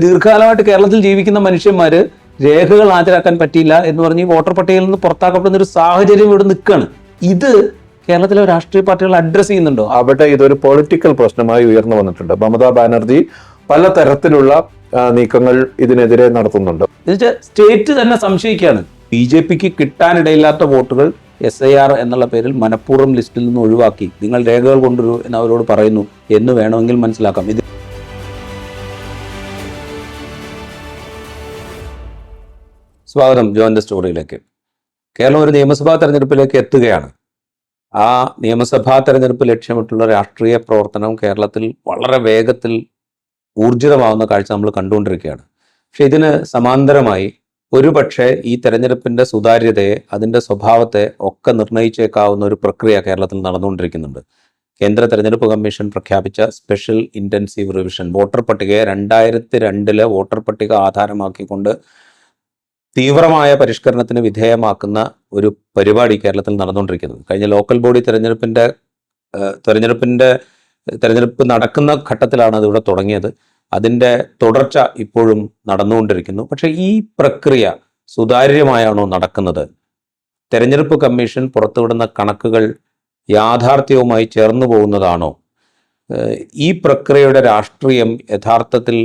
ദീർഘകാലമായിട്ട് കേരളത്തിൽ ജീവിക്കുന്ന മനുഷ്യന്മാര് രേഖകൾ ഹാജരാക്കാൻ പറ്റിയില്ല എന്ന് പറഞ്ഞ് വോട്ടർ പട്ടികയിൽ നിന്ന് പുറത്താക്കപ്പെടുന്ന ഒരു സാഹചര്യം ഇവിടെ നിൽക്കുകയാണ്. ഇത് കേരളത്തിലെ രാഷ്ട്രീയ പാർട്ടികൾ അഡ്രസ് ചെയ്യുന്നുണ്ടോ? അവിടെ ഇതൊരു പൊളിറ്റിക്കൽ പ്രശ്നമായി ഉയർന്നു വന്നിട്ടുണ്ട്. മമതാ ബാനർജി പല തരത്തിലുള്ള നീക്കങ്ങൾ ഇതിനെതിരെ നടത്തുന്നുണ്ട്. സ്റ്റേറ്റ് തന്നെ സംശയിക്കുകയാണ്. BJPക്ക് കിട്ടാനിടയില്ലാത്ത വോട്ടുകൾ SIR എന്നുള്ള പേരിൽ മനഃപൂർവ്വം ലിസ്റ്റിൽ നിന്ന് ഒഴിവാക്കി നിങ്ങൾ രേഖകൾ കൊണ്ടുവരൂ എന്ന് അവരോട് പറയുന്നു എന്ന് വേണമെങ്കിൽ മനസ്സിലാക്കാം. ഇത് സ്വാഗതം ജോയിന്റ് സ്റ്റോറിയിലേക്ക്. കേരളം ഒരു നിയമസഭാ തെരഞ്ഞെടുപ്പിലേക്ക് എത്തുകയാണ്. ആ നിയമസഭാ തെരഞ്ഞെടുപ്പ് ലക്ഷ്യമിട്ടുള്ള രാഷ്ട്രീയ പ്രവർത്തനം കേരളത്തിൽ വളരെ വേഗത്തിൽ ഊർജിതമാവുന്ന കാഴ്ച നമ്മൾ കണ്ടുകൊണ്ടിരിക്കുകയാണ്. പക്ഷെ ഇതിന് സമാന്തരമായി ഒരുപക്ഷെ ഈ തെരഞ്ഞെടുപ്പിന്റെ സുതാര്യതയെ, അതിന്റെ സ്വഭാവത്തെ ഒക്കെ നിർണ്ണയിച്ചേക്കാവുന്ന ഒരു പ്രക്രിയ കേരളത്തിൽ നടന്നുകൊണ്ടിരിക്കുന്നുണ്ട്. കേന്ദ്ര തെരഞ്ഞെടുപ്പ് കമ്മീഷൻ പ്രഖ്യാപിച്ച സ്പെഷ്യൽ ഇന്റൻസീവ് റിവിഷൻ, വോട്ടർ പട്ടികയെ 2002 വോട്ടർ പട്ടിക ആധാരമാക്കിക്കൊണ്ട് തീവ്രമായ പരിഷ്കരണത്തിന് വിധേയമാക്കുന്ന ഒരു പരിപാടി കേരളത്തിൽ നടന്നുകൊണ്ടിരിക്കുന്നത്. കഴിഞ്ഞ ലോക്കൽ ബോഡി തെരഞ്ഞെടുപ്പ് നടക്കുന്ന ഘട്ടത്തിലാണ് അതിവിടെ തുടങ്ങിയത്. അതിൻ്റെ തുടർച്ച ഇപ്പോഴും നടന്നുകൊണ്ടിരിക്കുന്നു. പക്ഷേ ഈ പ്രക്രിയ സുതാര്യമായാണോ നടക്കുന്നത്? തെരഞ്ഞെടുപ്പ് കമ്മീഷൻ പുറത്തുവിടുന്ന കണക്കുകൾ യാഥാർത്ഥ്യവുമായി ചേർന്നു പോകുന്നതാണോ? ഈ പ്രക്രിയയുടെ രാഷ്ട്രീയം യഥാർത്ഥത്തിൽ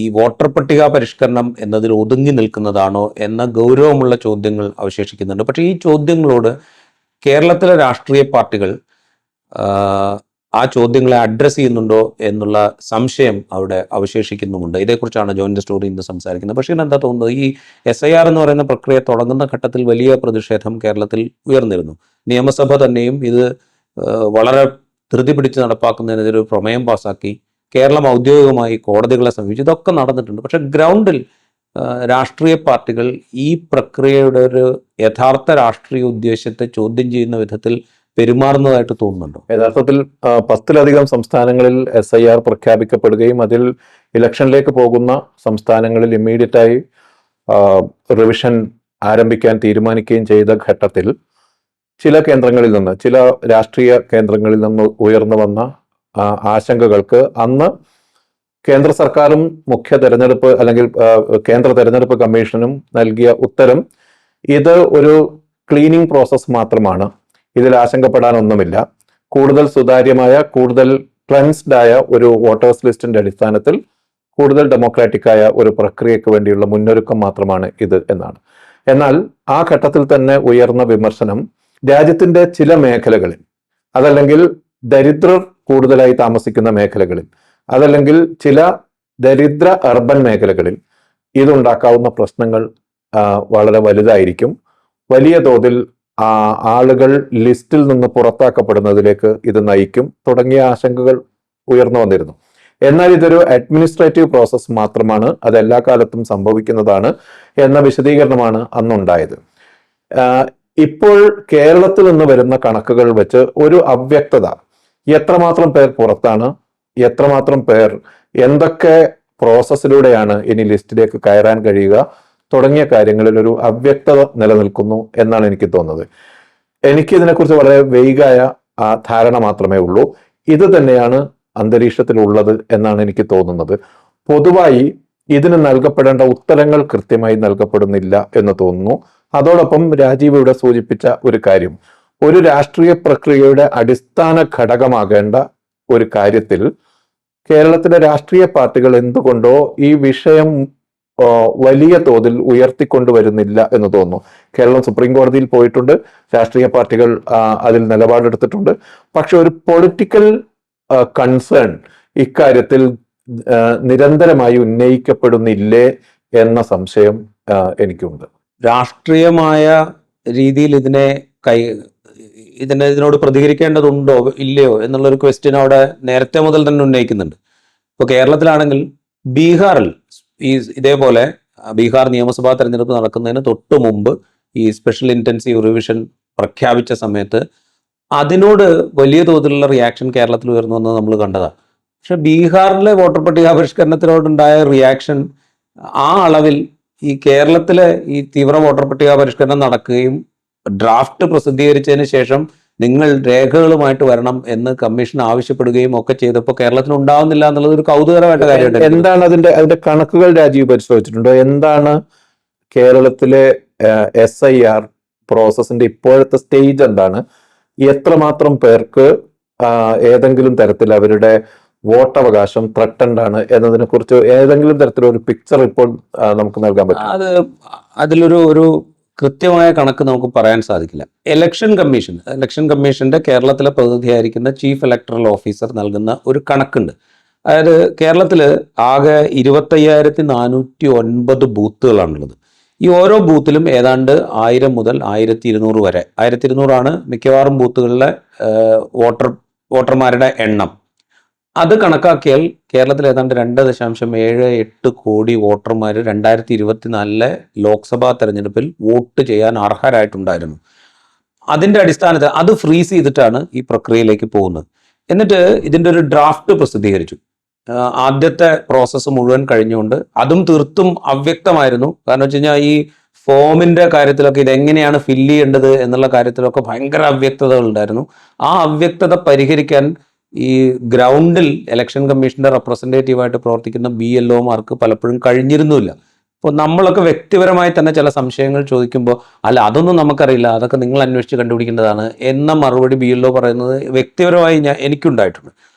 ഈ വോട്ടർ പട്ടിക പരിഷ്കരണം എന്നതിൽ ഒതുങ്ങി നിൽക്കുന്നതാണോ എന്ന ഗൗരവമുള്ള ചോദ്യങ്ങൾ അവശേഷിക്കുന്നുണ്ട്. പക്ഷേ ഈ ചോദ്യങ്ങളോട് കേരളത്തിലെ രാഷ്ട്രീയ പാർട്ടികൾ ആ ചോദ്യങ്ങളെ അഡ്രസ്സ് ചെയ്യുന്നുണ്ടോ എന്നുള്ള സംശയം അവിടെ അവശേഷിക്കുന്നുമുണ്ട്. ഇതേക്കുറിച്ചാണ് ജോയിന്റ് സ്റ്റോറി ഇന്ന് സംസാരിക്കുന്നത്. പക്ഷേ എന്താ തോന്നുന്നത്, ഈ SIR എന്ന് പറയുന്ന പ്രക്രിയ തുടങ്ങുന്ന ഘട്ടത്തിൽ വലിയ പ്രതിഷേധം കേരളത്തിൽ ഉയർന്നിരുന്നു. നിയമസഭ തന്നെയും ഇത് വളരെ ധൃതി പിടിച്ച് നടപ്പാക്കുന്നതിനെതിരെ ഒരു പ്രമേയം പാസാക്കി. കേരളം ഔദ്യോഗികമായി കോടതികളെ സമീപിച്ചു. ഇതൊക്കെ നടന്നിട്ടുണ്ട്. പക്ഷെ ഗ്രൗണ്ടിൽ രാഷ്ട്രീയ പാർട്ടികൾ ഈ പ്രക്രിയയുടെ ഒരു യഥാർത്ഥ രാഷ്ട്രീയ ഉദ്ദേശ്യത്തെ ചോദ്യം ചെയ്യുന്ന വിധത്തിൽ പെരുമാറുന്നതായിട്ട് തോന്നുന്നുണ്ടോ? യഥാർത്ഥത്തിൽ 10-ലധികം സംസ്ഥാനങ്ങളിൽ SIR പ്രഖ്യാപിക്കപ്പെടുകയും അതിൽ ഇലക്ഷനിലേക്ക് പോകുന്ന സംസ്ഥാനങ്ങളിൽ ഇമ്മീഡിയറ്റായി റിവിഷൻ ആരംഭിക്കാൻ തീരുമാനിക്കുകയും ചെയ്ത ഘട്ടത്തിൽ ചില കേന്ദ്രങ്ങളിൽ നിന്ന്, ചില രാഷ്ട്രീയ കേന്ദ്രങ്ങളിൽ നിന്ന് ഉയർന്നു വന്ന ആശങ്കകൾക്ക് അന്ന് കേന്ദ്ര സർക്കാരും മുഖ്യ തെരഞ്ഞെടുപ്പ് അല്ലെങ്കിൽ കേന്ദ്ര തെരഞ്ഞെടുപ്പ് കമ്മീഷനും നൽകിയ ഉത്തരം ഇത് ഒരു ക്ലീനിങ് പ്രോസസ് മാത്രമാണ്, ഇതിൽ ആശങ്കപ്പെടാനൊന്നുമില്ല, കൂടുതൽ സുതാര്യമായ, കൂടുതൽ ക്ലെൻസ്ഡ് ആയ ഒരു വോട്ടേഴ്സ് ലിസ്റ്റിന്റെ അടിസ്ഥാനത്തിൽ കൂടുതൽ ഡെമോക്രാറ്റിക് ആയ ഒരു പ്രക്രിയയ്ക്ക് വേണ്ടിയുള്ള മുന്നൊരുക്കം മാത്രമാണ് ഇത് എന്നാണ്. എന്നാൽ ആ ഘട്ടത്തിൽ തന്നെ ഉയർന്ന വിമർശനം രാജ്യത്തിന്റെ ചില മേഖലകളിൽ, അതല്ലെങ്കിൽ ദരിദ്രർ കൂടുതലായി താമസിക്കുന്ന മേഖലകളിൽ, അതല്ലെങ്കിൽ ചില ദരിദ്ര അർബൻ മേഖലകളിൽ ഇതുണ്ടാക്കാവുന്ന പ്രശ്നങ്ങൾ വളരെ വലുതായിരിക്കും, വലിയ തോതിൽ ആളുകൾ ലിസ്റ്റിൽ നിന്ന് പുറത്താക്കപ്പെടുന്നതിലേക്ക് ഇത് നയിക്കും തുടങ്ങിയ ആശങ്കകൾ ഉയർന്നു വന്നിരുന്നു. എന്നാൽ ഇതൊരു അഡ്മിനിസ്ട്രേറ്റീവ് പ്രോസസ് മാത്രമാണ്, അത് എല്ലാ കാലത്തും സംഭവിക്കുന്നതാണ് എന്ന വിശദീകരണമാണ് അന്നുണ്ടായത്. ഇപ്പോൾ കേരളത്തിൽ നിന്ന് വരുന്ന കണക്കുകൾ വെച്ച് ഒരു അവ്യക്തത, എത്രമാത്രം പേർ പുറത്താണ്, എത്രമാത്രം പേർ എന്തൊക്കെ പ്രോസസ്സിലൂടെയാണ് ഇനി ലിസ്റ്റിലേക്ക് കയറാൻ കഴിയുക തുടങ്ങിയ കാര്യങ്ങളിൽ ഒരു അവ്യക്തത നിലനിൽക്കുന്നു എന്നാണ് എനിക്ക് തോന്നുന്നത്. എനിക്കിതിനെക്കുറിച്ച് വളരെ വൈകായ ധാരണ മാത്രമേ ഉള്ളൂ. ഇത് തന്നെയാണ് അന്തരീക്ഷത്തിലുള്ളത് എന്നാണ് എനിക്ക് തോന്നുന്നത്. പൊതുവായി ഇതിന് നൽകപ്പെടേണ്ട ഉത്തരങ്ങൾ കൃത്യമായി നൽകപ്പെടുന്നില്ല എന്ന് തോന്നുന്നു. അതോടൊപ്പം രാജീവ് ഇവിടെ സൂചിപ്പിച്ച ഒരു കാര്യം, ഒരു രാഷ്ട്രീയ പ്രക്രിയയുടെ അടിസ്ഥാന ഘടകമാകേണ്ട ഒരു കാര്യത്തിൽ കേരളത്തിലെ രാഷ്ട്രീയ പാർട്ടികൾ എന്തുകൊണ്ടോ ഈ വിഷയം വലിയ തോതിൽ ഉയർത്തിക്കൊണ്ടുവരുന്നില്ല എന്ന് തോന്നുന്നു. കേരളം സുപ്രീം കോടതിയിൽ പോയിട്ടുണ്ട്, രാഷ്ട്രീയ പാർട്ടികൾ അതിൽ നിലപാടെടുത്തിട്ടുണ്ട്. പക്ഷെ ഒരു പൊളിറ്റിക്കൽ കൺസേൺ ഇക്കാര്യത്തിൽ നിരന്തരമായി ഉന്നയിക്കപ്പെടുന്നില്ലേ എന്ന സംശയം എനിക്കുണ്ട്. രാഷ്ട്രീയമായ രീതിയിൽ ഇതിനോട് പ്രതികരിക്കേണ്ടതുണ്ടോ ഇല്ലയോ എന്നുള്ളൊരു ക്വസ്റ്റ്യൻ അവിടെ നേരത്തെ മുതൽ തന്നെ ഉന്നയിക്കുന്നുണ്ട്. ഇപ്പോൾ കേരളത്തിലാണെങ്കിൽ ബീഹാറിൽ ഇതേപോലെ ബീഹാർ നിയമസഭാ തെരഞ്ഞെടുപ്പ് നടക്കുന്നതിന് തൊട്ട് മുമ്പ് ഈ സ്പെഷ്യൽ ഇന്റൻസീവ് റിവിഷൻ പ്രഖ്യാപിച്ച സമയത്ത് അതിനോട് വലിയ തോതിലുള്ള റിയാക്ഷൻ കേരളത്തിൽ ഉയർന്നു വന്നത് നമ്മൾ കണ്ടതാണ്. പക്ഷെ ബീഹാറിലെ വോട്ടർ പട്ടിക പരിഷ്കരണത്തിനോടുണ്ടായ റിയാക്ഷൻ ആ അളവിൽ ഈ കേരളത്തിലെ ഈ തീവ്ര വോട്ടർ പട്ടിക പരിഷ്കരണം നടക്കുകയും ഡ്രാഫ്റ്റ് പ്രസിദ്ധീകരിച്ചതിന് ശേഷം നിങ്ങൾ രേഖകളുമായിട്ട് വരണം എന്ന് കമ്മീഷൻ ആവശ്യപ്പെടുകയും ഒക്കെ ചെയ്തപ്പോൾ കേരളത്തിൽ ഉണ്ടാവുന്നില്ല എന്നുള്ളത് ഒരു കൗതുകരമായിട്ട് കാര്യമായിട്ട്. എന്താണ് അതിന്റെ കണക്കുകൾ രാജീവ് പരിശോധിച്ചിട്ടുണ്ടോ? എന്താണ് കേരളത്തിലെ SIR പ്രോസസ്സിന്റെ ഇപ്പോഴത്തെ സ്റ്റേജ് എന്താണ്? എത്രമാത്രം പേർക്ക് ഏതെങ്കിലും തരത്തിൽ അവരുടെ വോട്ടവകാശം ത്രട്ടൻഡ് ആണ് എന്നതിനെ കുറിച്ച് ഏതെങ്കിലും തരത്തിലൊരു പിക്ചർ ഇപ്പോൾ നമുക്ക് നൽകാൻ പറ്റും? അതിലൊരു കൃത്യമായ കണക്ക് നമുക്ക് പറയാൻ സാധിക്കില്ല. ഇലക്ഷൻ കമ്മീഷന്റെ കേരളത്തിലെ പ്രതിനിധിയായിരിക്കുന്ന ചീഫ് ഇലക്ടറൽ ഓഫീസർ നൽകുന്ന ഒരു കണക്കുണ്ട്. അതായത് കേരളത്തിൽ ആകെ 25,409 ബൂത്തുകളാണുള്ളത്. ഈ ഓരോ ബൂത്തിലും ഏതാണ്ട് 1000 മുതൽ 1200 വരെ, 1200 മിക്കവാറും ബൂത്തുകളിലെ വോട്ടർമാരുടെ എണ്ണം. അത് കണക്കാക്കിയാൽ കേരളത്തിൽ ഏതാണ്ട് 2.78 കോടി വോട്ടർമാർ 2024 ലോക്സഭാ തെരഞ്ഞെടുപ്പിൽ വോട്ട് ചെയ്യാൻ അർഹരായിട്ടുണ്ടായിരുന്നു. അതിൻ്റെ അടിസ്ഥാനത്തിൽ അത് ഫ്രീസ് ചെയ്തിട്ടാണ് ഈ പ്രക്രിയയിലേക്ക് പോകുന്നത്. എന്നിട്ട് ഇതിൻ്റെ ഒരു ഡ്രാഫ്റ്റ് പ്രസിദ്ധീകരിച്ചു. ആദ്യത്തെ പ്രോസസ്സ് മുഴുവൻ കഴിഞ്ഞുകൊണ്ട് അതും തീർത്തും അവ്യക്തമായിരുന്നു. കാരണം വെച്ച് കഴിഞ്ഞാൽ ഈ ഫോമിൻ്റെ കാര്യത്തിലൊക്കെ ഇതെങ്ങനെയാണ് ഫില്ല് ചെയ്യേണ്ടത് എന്നുള്ള കാര്യത്തിലൊക്കെ ഭയങ്കര അവ്യക്തതകൾ ഉണ്ടായിരുന്നു. ആ അവ്യക്തത പരിഹരിക്കാൻ ഈ ഗ്രൗണ്ടിൽ ഇലക്ഷൻ കമ്മീഷന്റെ റെപ്രസെൻറ്റേറ്റീവായിട്ട് പ്രവർത്തിക്കുന്ന BLOമാർക്ക് പലപ്പോഴും കഴിഞ്ഞിരുന്നില്ല. അപ്പോൾ നമ്മളൊക്കെ വ്യക്തിപരമായി തന്നെ ചില സംശയങ്ങൾ ചോദിക്കുമ്പോൾ അല്ല അതൊന്നും നമുക്കറിയില്ല, അതൊക്കെ നിങ്ങൾ അന്വേഷിച്ച് കണ്ടുപിടിക്കേണ്ടതാണ് എന്ന മറുപടി BLO പറയുന്നത് വ്യക്തിപരമായി എനിക്കുണ്ടായിട്ടുണ്ട്.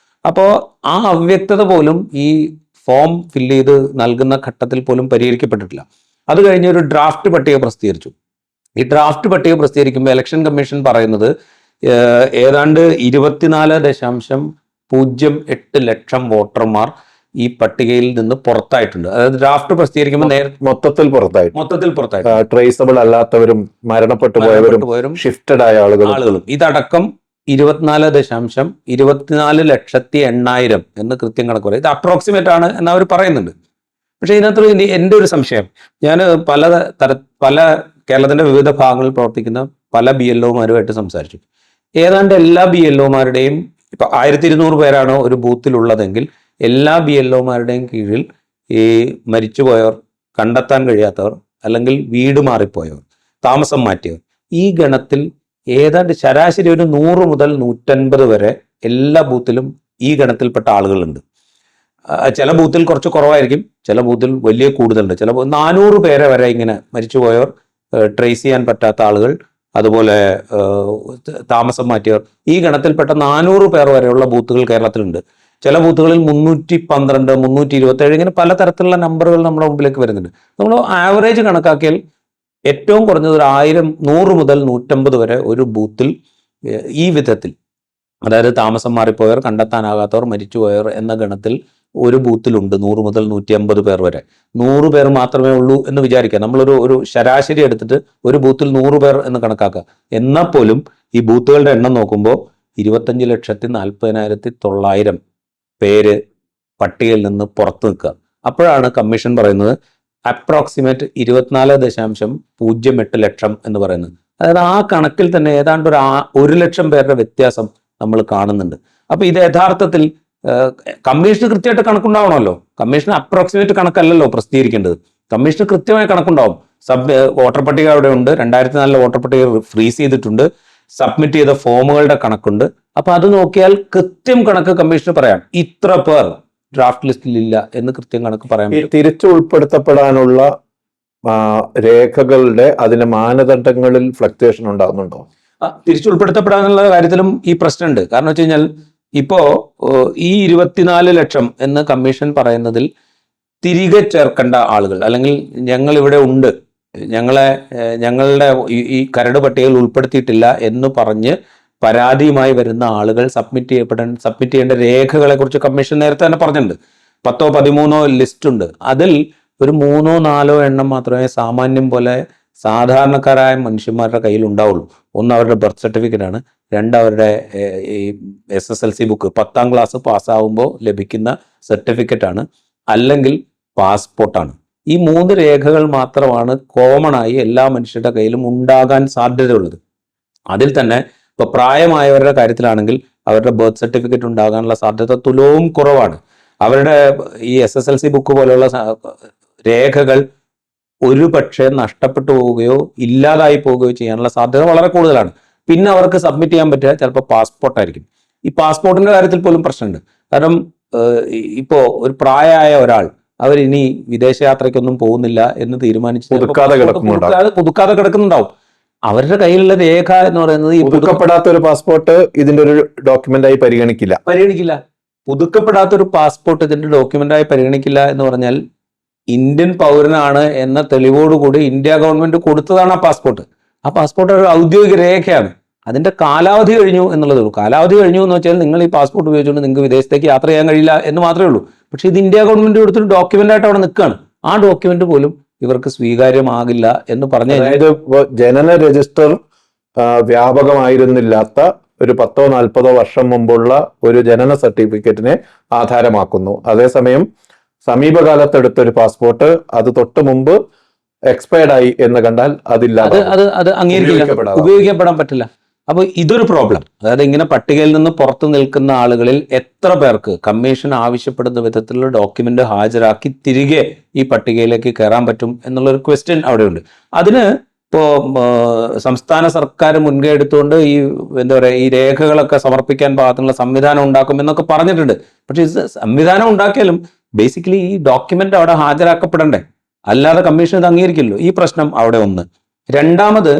അപ്പോൾ ആ അവ്യക്തത പോലും ഈ ഫോം ഫില്ല് ചെയ്ത് നൽകുന്ന ഘട്ടത്തിൽ പോലും പരിഹരിക്കപ്പെട്ടിട്ടില്ല. അത് കഴിഞ്ഞ് ഒരു ഡ്രാഫ്റ്റ് പട്ടിക പ്രസിദ്ധീകരിച്ചു. ഈ ഡ്രാഫ്റ്റ് പട്ടിക പ്രസിദ്ധീകരിക്കുമ്പോൾ ഇലക്ഷൻ കമ്മീഷൻ പറയുന്നത് ഏതാണ്ട് 24.08 ലക്ഷം വോട്ടർമാർ ഈ പട്ടികയിൽ നിന്ന് പുറത്തായിട്ടുണ്ട്. അതായത് ഡ്രാഫ്റ്റ് പ്രസിദ്ധീകരിക്കുമ്പോൾ മൊത്തത്തിൽ പുറത്തായിട്ട് ട്രേസബിൾ അല്ലാത്തവരും മരണപ്പെട്ടു പോയവരും ഷിഫ്റ്റഡ് ആയ ആളുകളും ഇതടക്കം 24,24,800,000 എന്ന് കൃത്യം കണക്ക് പറയും. ഇത് അപ്രോക്സിമേറ്റ് ആണ് എന്ന് അവർ പറയുന്നുണ്ട്. പക്ഷേ ഇതിനകത്ത് എൻ്റെ ഒരു സംശയം, ഞാൻ പല കേരളത്തിന്റെ വിവിധ ഭാഗങ്ങളിൽ പ്രവർത്തിക്കുന്ന പല BLOമാരുമായിട്ട് സംസാരിച്ചു. ഏതാണ്ട് എല്ലാ BLOമാരുടെയും ഇപ്പൊ 1200 പേരാണ് ഒരു ബൂത്തിലുള്ളതെങ്കിൽ എല്ലാ BLOമാരുടെയും കീഴിൽ ഈ മരിച്ചുപോയവർ, കണ്ടെത്താൻ കഴിയാത്തവർ, അല്ലെങ്കിൽ വീട് മാറിപ്പോയവർ, താമസം മാറ്റിയവർ, ഈ ഗണത്തിൽ ഏതാണ്ട് ശരാശരി ഒരു 100 മുതൽ 150 വരെ എല്ലാ ബൂത്തിലും ഈ ഗണത്തിൽപ്പെട്ട ആളുകളുണ്ട്. ചില ബൂത്തിൽ കുറച്ച് കുറവായിരിക്കും, ചില ബൂത്തിൽ വലിയ കൂടുതലുണ്ട്. ചില 400 പേരെ വരെ ഇങ്ങനെ മരിച്ചുപോയവർ, ട്രേസ് ചെയ്യാൻ പറ്റാത്ത ആളുകൾ, അതുപോലെ താമസം മാറ്റിയവർ, ഈ ഗണത്തിൽപ്പെട്ട 400 പേർ വരെയുള്ള ബൂത്തുകൾ കേരളത്തിലുണ്ട്. ചില ബൂത്തുകളിൽ 312, 327 ഇങ്ങനെ പലതരത്തിലുള്ള നമ്പറുകൾ നമ്മുടെ മുമ്പിലേക്ക് വരുന്നുണ്ട്. നമ്മൾ ആവറേജ് കണക്കാക്കിയാൽ ഏറ്റവും കുറഞ്ഞത് ഒരു 100 മുതൽ 150 വരെ ഒരു ബൂത്തിൽ ഈ വിധത്തിൽ, അതായത് താമസം മാറിപ്പോയവർ, കണ്ടെത്താനാകാത്തവർ, മരിച്ചുപോയവർ എന്ന ഗണത്തിൽ ഒരു ബൂത്തിലുണ്ട് 100 മുതൽ 150 പേർ വരെ. 100 പേർ മാത്രമേ ഉള്ളൂ എന്ന് വിചാരിക്കുക. നമ്മളൊരു ശരാശരി എടുത്തിട്ട് ഒരു ബൂത്തിൽ 100 പേർ എന്ന് കണക്കാക്കുക. എന്നാൽ പോലും ഈ ബൂത്തുകളുടെ എണ്ണം നോക്കുമ്പോൾ 25,40,900 പേര് പട്ടികയിൽ നിന്ന് പുറത്തു നിൽക്കുക. അപ്പോഴാണ് കമ്മീഷൻ പറയുന്നത് അപ്രോക്സിമേറ്റ് 24.08 ലക്ഷം എന്ന് പറയുന്നത്. അതായത് ആ കണക്കിൽ തന്നെ ഏതാണ്ട് 1 ലക്ഷം പേരുടെ വ്യത്യാസം നമ്മൾ കാണുന്നുണ്ട്. അപ്പൊ ഇത് യഥാർത്ഥത്തിൽ കമ്മീഷന് കൃത്യമായിട്ട് കണക്കുണ്ടാവണമല്ലോ. കമ്മീഷന് അപ്രോക്സിമേറ്റ് കണക്കല്ലല്ലോ പ്രസിദ്ധീകരിക്കേണ്ടത്. കമ്മീഷന് കൃത്യമായ കണക്കുണ്ടാവും. വോട്ടർ പട്ടിക അവിടെ ഉണ്ട്, 2004 വോട്ടർ പട്ടിക ഫ്രീസ് ചെയ്തിട്ടുണ്ട്, സബ്മിറ്റ് ചെയ്ത ഫോമുകളുടെ കണക്കുണ്ട്. അപ്പൊ അത് നോക്കിയാൽ കൃത്യം കണക്ക് കമ്മീഷന് പറയാം. ഇത്ര പേർ ഡ്രാഫ്റ്റ് ലിസ്റ്റിൽ ഇല്ല എന്ന് കൃത്യം കണക്ക് പറയാൻ പറ്റും. തിരിച്ചു ഉൾപ്പെടുത്തപ്പെടാനുള്ള രേഖകളുടെ അതിന്റെ മാനദണ്ഡങ്ങളിൽ ഫ്ലക്ച്വേഷൻ ഉണ്ടാകുന്നുണ്ടോ? തിരിച്ചുൾപ്പെടുത്തപ്പെടാനുള്ള കാര്യത്തിലും ഈ പ്രശ്നമുണ്ട്. കാരണം വെച്ച് കഴിഞ്ഞാൽ ഇപ്പോ ഈ 24 ലക്ഷം എന്ന് കമ്മീഷൻ പറയുന്നതിൽ തിരികെ ചേർക്കേണ്ട ആളുകൾ, അല്ലെങ്കിൽ ഞങ്ങൾ ഇവിടെ ഉണ്ട്, ഞങ്ങളുടെ ഈ കരട് പട്ടികയിൽ ഉൾപ്പെടുത്തിയിട്ടില്ല എന്ന് പറഞ്ഞ് പരാതിയുമായി വരുന്ന ആളുകൾ സബ്മിറ്റ് ചെയ്യേണ്ട രേഖകളെ കുറിച്ച് കമ്മീഷൻ നേരത്തെ തന്നെ പറഞ്ഞിട്ടുണ്ട്. 10ഓ 13ഓ ലിസ്റ്റ് ഉണ്ട്. അതിൽ ഒരു 3ഓ 4ഓ എണ്ണം മാത്രമേ സാമാന്യം പോലെ സാധാരണക്കാരായ മനുഷ്യന്മാരുടെ കയ്യിൽ ഉണ്ടാവുള്ളൂ. ഒന്ന് അവരുടെ ബർത്ത് സർട്ടിഫിക്കറ്റ് ആണ്, 2 അവരുടെ ഈ SSLC ബുക്ക്, 10ാം ക്ലാസ് പാസ്സാവുമ്പോൾ ലഭിക്കുന്ന സർട്ടിഫിക്കറ്റ് ആണ്, അല്ലെങ്കിൽ പാസ്പോർട്ടാണ്. ഈ 3 രേഖകൾ മാത്രമാണ് കോമൺ ആയി എല്ലാ മനുഷ്യരുടെ കയ്യിലും ഉണ്ടാകാൻ സാധ്യതയുള്ളത്. അതിൽ തന്നെ ഇപ്പൊ പ്രായമായവരുടെ കാര്യത്തിലാണെങ്കിൽ അവരുടെ ബർത്ത് സർട്ടിഫിക്കറ്റ് ഉണ്ടാകാനുള്ള സാധ്യത തുലവും കുറവാണ്. അവരുടെ ഈ SSLC ബുക്ക് പോലെയുള്ള രേഖകൾ ഒരു പക്ഷേ നഷ്ടപ്പെട്ടു പോവുകയോ ഇല്ലാതായി പോവുകയോ ചെയ്യാനുള്ള സാധ്യത വളരെ കൂടുതലാണ്. പിന്നെ അവർക്ക് സബ്മിറ്റ് ചെയ്യാൻ പറ്റുക ചിലപ്പോൾ പാസ്പോർട്ടായിരിക്കും. ഈ പാസ്പോർട്ടിന്റെ കാര്യത്തിൽ പോലും പ്രശ്നമുണ്ട്. കാരണം ഇപ്പോ ഒരു പ്രായമായ ഒരാൾ അവരിനി വിദേശയാത്രയ്ക്കൊന്നും പോകുന്നില്ല എന്ന് തീരുമാനിച്ച് പുതുക്കാതെ കിടക്കുന്നുണ്ടാവും. അവരുടെ കയ്യിലുള്ള രേഖ എന്ന് പറയുന്നത് ഈ പുതുക്കപ്പെടാത്ത ഒരു പാസ്പോർട്ട് ഇതിന്റെ ഒരു ഡോക്യുമെന്റായി പരിഗണിക്കില്ല. പുതുക്കപ്പെടാത്ത ഒരു പാസ്പോർട്ട് ഇതിന്റെ ഡോക്യുമെന്റായി പരിഗണിക്കില്ല എന്ന് പറഞ്ഞാൽ ഇന്ത്യൻ പൗരനാണ് എന്ന തെളിവോടുകൂടി ഇന്ത്യ ഗവൺമെന്റ് കൊടുത്തതാണ് ആ പാസ്പോർട്ട്. ആ പാസ്പോർട്ട് ഒരു ഔദ്യോഗിക രേഖയാണ്. അതിന്റെ കാലാവധി കഴിഞ്ഞു എന്നുള്ളതേ ഉള്ളൂ. കാലാവധി കഴിഞ്ഞു എന്ന് വെച്ചാൽ നിങ്ങൾ ഈ പാസ്പോർട്ട് ഉപയോഗിച്ചുകൊണ്ട് നിങ്ങൾക്ക് വിദേശത്തേക്ക് യാത്ര ചെയ്യാൻ കഴിയില്ല എന്ന് മാത്രമേ ഉള്ളൂ. പക്ഷെ ഇത് ഇന്ത്യ ഗവൺമെന്റ് കൊടുത്തൊരു ഡോക്യുമെന്റ് ആയിട്ട് അവിടെ നിൽക്കുകയാണ്. ആ ഡോക്യുമെന്റ് പോലും ഇവർക്ക് സ്വീകാര്യമാകില്ല എന്ന് പറഞ്ഞു. അതായത് ജനന രജിസ്റ്റർ വ്യാപകമായിരുന്നില്ലാത്ത ഒരു 10-40 വർഷം മുമ്പുള്ള ഒരു ജനന സർട്ടിഫിക്കറ്റിനെ ആധാരമാക്കുന്നു. അതേസമയം സമീപകാലത്തെടുത്ത ഒരു പാസ്പോർട്ട് അത് തൊട്ട് മുമ്പ് എക്സ്പയർഡ് ആയി എന്ന് കണ്ടാൽ അതില്ലാതെ അത് അംഗീകരിക്കില്ല, ഉപയോഗിക്കപ്പെടാൻ പറ്റില്ല. അപ്പോൾ ഇതൊരു പ്രോബ്ലം. അതായത് ഇങ്ങനെ പട്ടികയിൽ നിന്ന് പുറത്തു നിൽക്കുന്ന ആളുകളിൽ എത്ര പേർക്ക് കമ്മീഷൻ ആവശ്യപ്പെടുന്ന വിധത്തിലുള്ള ഡോക്യുമെന്റ് ഹാജരാക്കി തിരികെ ഈ പട്ടികയിലേക്ക് കയറാൻ പറ്റും എന്നുള്ളൊരു ക്വസ്റ്റ്യൻ അവിടെയുണ്ട്. അതിന് ഇപ്പോൾ സംസ്ഥാന സർക്കാർ മുൻകൈ എടുത്തുകൊണ്ട് ഈ എന്താ പറയുക ഈ രേഖകളൊക്കെ സമർപ്പിക്കാൻ പാകത്തിനുള്ള സംവിധാനം ഉണ്ടാക്കും എന്നൊക്കെ പറഞ്ഞിട്ടുണ്ട്. പക്ഷെ ഇത് സംവിധാനം ഉണ്ടാക്കിയാലും ബേസിക്കലി ഈ ഡോക്യുമെന്റ് അവിടെ ഹാജരാക്കപ്പെടണ്ടേ, അല്ലാതെ കമ്മീഷൻ ഇത് അംഗീകരിക്കില്ലല്ലോ. ഈ പ്രശ്നം അവിടെ ഒന്ന്. രണ്ടാമത്,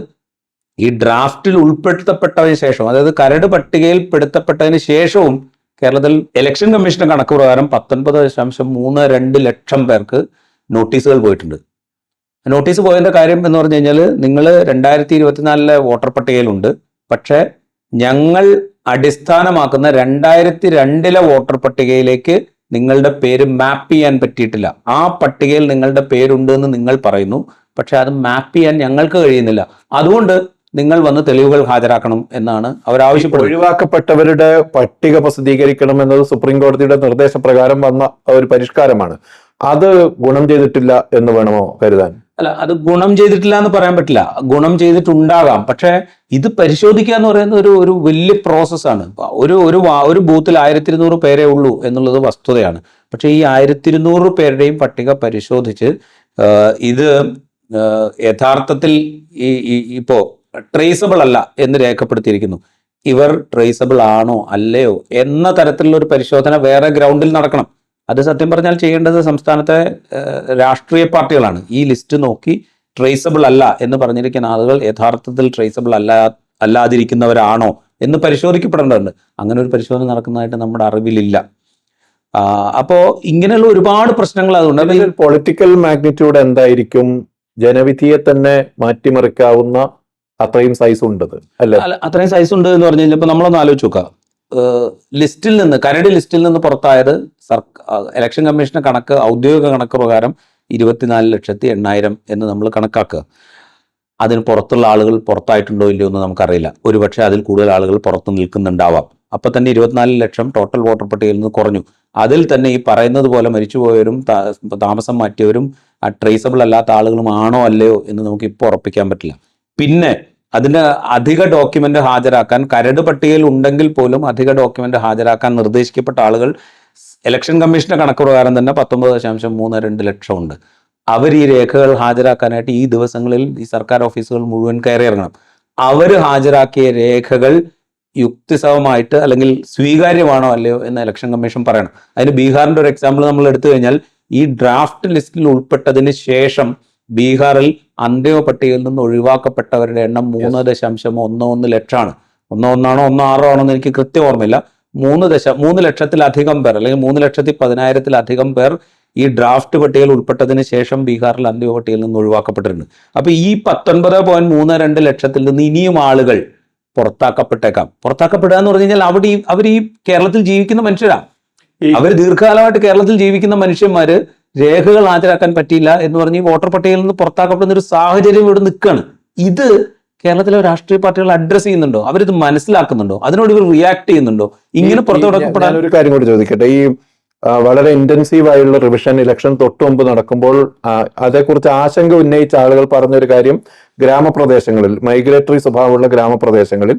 ഈ ഡ്രാഫ്റ്റിൽ ഉൾപ്പെടുത്തപ്പെട്ടതിന് ശേഷം, അതായത് കരട് പട്ടികയിൽ പെടുത്തപ്പെട്ടതിന് ശേഷവും കേരളത്തിൽ ഇലക്ഷൻ കമ്മീഷന്റെ കണക്ക് പ്രകാരം 19.32 ലക്ഷം പേർക്ക് നോട്ടീസുകൾ പോയിട്ടുണ്ട്. നോട്ടീസ് പോയതിന്റെ കാര്യം എന്ന് പറഞ്ഞു കഴിഞ്ഞാൽ, നിങ്ങൾ 2024 വോട്ടർ പട്ടികയിലുണ്ട്, പക്ഷെ ഞങ്ങൾ അടിസ്ഥാനമാക്കുന്ന 2002 വോട്ടർ പട്ടികയിലേക്ക് നിങ്ങളുടെ പേര് മാപ്പ് ചെയ്യാൻ പറ്റിയിട്ടില്ല. ആ പട്ടികയിൽ നിങ്ങളുടെ പേരുണ്ട് എന്ന് നിങ്ങൾ പറയുന്നു, പക്ഷെ അത് മാപ്പ് ചെയ്യാൻ ഞങ്ങൾക്ക് കഴിയുന്നില്ല. അതുകൊണ്ട് നിങ്ങൾ വന്ന് തെളിവുകൾ ഹാജരാക്കണം എന്നാണ് അവർ ആവശ്യപ്പെടുന്നത്. ഒഴിവാക്കപ്പെട്ടവരുടെ പട്ടിക പ്രസിദ്ധീകരിക്കണം എന്നത് സുപ്രീം കോടതിയുടെ നിർദ്ദേശപ്രകാരം വന്ന ഒരു പരിഷ്കാരമാണ്. അത് ഗുണം ചെയ്തിട്ടില്ല എന്ന് വേണമോ കരുതാൻ? അല്ല, അത് ഗുണം ചെയ്തിട്ടില്ല എന്ന് പറയാൻ പറ്റില്ല. ഗുണം ചെയ്തിട്ടുണ്ടാകാം. പക്ഷെ ഇത് പരിശോധിക്കുക എന്ന് പറയുന്ന ഒരു വലിയ പ്രോസസ്സാണ്. ഒരു ബൂത്തിൽ 1200 പേരേ ഉള്ളൂ എന്നുള്ളത് വസ്തുതയാണ്. പക്ഷെ ഈ 1200 പേരുടെയും പട്ടിക പരിശോധിച്ച് ഇത് യഥാർത്ഥത്തിൽ ഇപ്പോ ട്രേസബിൾ അല്ല എന്ന് രേഖപ്പെടുത്തിയിരിക്കുന്നു. ഇവർ ട്രേസബിൾ ആണോ അല്ലയോ എന്ന തരത്തിലുള്ള ഒരു പരിശോധന വേറെ ഗ്രൗണ്ടിൽ നടക്കണം. അത് സത്യം പറഞ്ഞാൽ ചെയ്യേണ്ടത് സംസ്ഥാനത്തെ രാഷ്ട്രീയ പാർട്ടികളാണ്. ഈ ലിസ്റ്റ് നോക്കി ട്രേസബിൾ അല്ല എന്ന് പറഞ്ഞിരിക്കുന്ന ആളുകൾ യഥാർത്ഥത്തിൽ ട്രേസബിൾ അല്ലാതിരിക്കുന്നവരാണോ എന്ന് പരിശോധിക്കപ്പെടേണ്ടതുണ്ട്. അങ്ങനെ ഒരു പരിശോധന നടക്കുന്നതായിട്ട് നമ്മുടെ അറിവിലില്ല. അപ്പോൾ ഇങ്ങനെയുള്ള ഒരുപാട് പ്രശ്നങ്ങൾ അതുകൊണ്ട്. പൊളിറ്റിക്കൽ മാഗ്നിറ്റ്യൂഡ് എന്തായിരിക്കും? ജനവിധിയെ തന്നെ മാറ്റിമറിക്കാവുന്ന അത്രയും സൈസ് ഉണ്ട് അല്ലെ? അത്രയും സൈസ് ഉണ്ട് എന്ന് പറഞ്ഞു കഴിഞ്ഞാൽ ഇപ്പൊ നമ്മളൊന്ന് ആലോചിച്ച് നോക്കുക. ലിസ്റ്റിൽ നിന്ന്, കരട് ലിസ്റ്റിൽ നിന്ന് പുറത്തായത് ഇലക്ഷൻ കമ്മീഷന്റെ കണക്ക്, ഔദ്യോഗിക കണക്ക് പ്രകാരം 24,08,000 എന്ന് നമ്മൾ കണക്കാക്കുക. അതിന് പുറത്തുള്ള ആളുകൾ പുറത്തായിട്ടുണ്ടോ ഇല്ലയോ എന്ന് നമുക്കറിയില്ല. ഒരുപക്ഷെ അതിൽ കൂടുതൽ ആളുകൾ പുറത്തു നിൽക്കുന്നുണ്ടാവാം. അപ്പൊ തന്നെ 24 ലക്ഷം ടോട്ടൽ വോട്ടർ പട്ടികയിൽ നിന്ന് കുറഞ്ഞു. അതിൽ തന്നെ ഈ പറയുന്നത് പോലെ മരിച്ചുപോയവരും താമസം മാറ്റിയവരും ട്രേസബിൾ അല്ലാത്ത ആളുകളും ആണോ അല്ലയോ എന്ന് നമുക്ക് ഇപ്പോൾ ഉറപ്പിക്കാൻ പറ്റില്ല. പിന്നെ അതിന് അധിക ഡോക്യുമെന്റ് ഹാജരാക്കാൻ, കരട് പട്ടികയിൽ ഉണ്ടെങ്കിൽ പോലും അധിക ഡോക്യുമെന്റ് ഹാജരാക്കാൻ നിർദ്ദേശിക്കപ്പെട്ട ആളുകൾ ഇലക്ഷൻ കമ്മീഷന്റെ കണക്ക് പ്രകാരം തന്നെ 19.32 ലക്ഷം ഉണ്ട്. അവർ ഈ രേഖകൾ ഹാജരാക്കാനായിട്ട് ഈ ദിവസങ്ങളിൽ ഈ സർക്കാർ ഓഫീസുകൾ മുഴുവൻ കയറി ഇറങ്ങണം. അവർ ഹാജരാക്കിയ രേഖകൾ യുക്തിസഹമായിട്ട് അല്ലെങ്കിൽ സ്വീകാര്യമാണോ അല്ലയോ എന്ന് ഇലക്ഷൻ കമ്മീഷൻ പറയണം. അതിന് ബീഹാറിന്റെ ഒരു എക്സാമ്പിൾ നമ്മൾ എടുത്തു കഴിഞ്ഞാൽ, ഈ ഡ്രാഫ്റ്റ് ലിസ്റ്റിൽ ഉൾപ്പെട്ടതിന് ശേഷം ബീഹാറിൽ അന്തിമ പട്ടികയിൽ നിന്ന് ഒഴിവാക്കപ്പെട്ടവരുടെ എണ്ണം 3.11 ലക്ഷമാണ്. 1.1 ആണോ 1.6 ആണോ എന്ന് എനിക്ക് കൃത്യം ഓർമ്മയില്ല. 3 ലക്ഷത്തിലധികം പേർ, അല്ലെങ്കിൽ 3,10,000-ലധികം പേർ ഈ ഡ്രാഫ്റ്റ് പട്ടികയിൽ ഉൾപ്പെട്ടതിന് ശേഷം ബീഹാറിൽ അന്തിമ പട്ടികയിൽ നിന്ന് ഒഴിവാക്കപ്പെട്ടിട്ടുണ്ട്. അപ്പൊ ഈ 19.32 ലക്ഷത്തിൽ നിന്ന് ഇനിയും ആളുകൾ പുറത്താക്കപ്പെട്ടേക്കാം. പുറത്താക്കപ്പെടുക എന്ന് പറഞ്ഞു കഴിഞ്ഞാൽ അവർ ഈ കേരളത്തിൽ ജീവിക്കുന്ന മനുഷ്യരാ. അവർ ദീർഘകാലമായിട്ട് കേരളത്തിൽ ജീവിക്കുന്ന മനുഷ്യന്മാര് രേഖകൾ ഹാജരാക്കാൻ പറ്റിയില്ല എന്ന് പറഞ്ഞ് വോട്ടർ പട്ടികയിൽ നിന്ന് പുറത്താക്കപ്പെടുന്ന ഒരു സാഹചര്യം ഇവിടെ നിൽക്കുകയാണ്. ഇത് കേരളത്തിലെ രാഷ്ട്രീയ പാർട്ടികൾ അഡ്രസ് ചെയ്യുന്നുണ്ടോ? അവരിത് മനസ്സിലാക്കുന്നുണ്ടോ? അതിനോട് ഇവർ റിയാക്ട് ചെയ്യുന്നുണ്ടോ? ഇങ്ങനെ പുറത്തുവിടപ്പെടാൻ ഒരു കാര്യം കൂടി ചോദിക്കട്ടെ. ഈ വളരെ ഇന്റൻസീവ് ആയുള്ള റിവിഷൻ ഇലക്ഷൻ തൊട്ട് മുമ്പ് നടക്കുമ്പോൾ അതേക്കുറിച്ച് ആശങ്ക ഉന്നയിച്ച ആളുകൾ പറഞ്ഞൊരു കാര്യം, ഗ്രാമപ്രദേശങ്ങളിൽ, മൈഗ്രേറ്ററി സ്വഭാവമുള്ള ഗ്രാമപ്രദേശങ്ങളിൽ,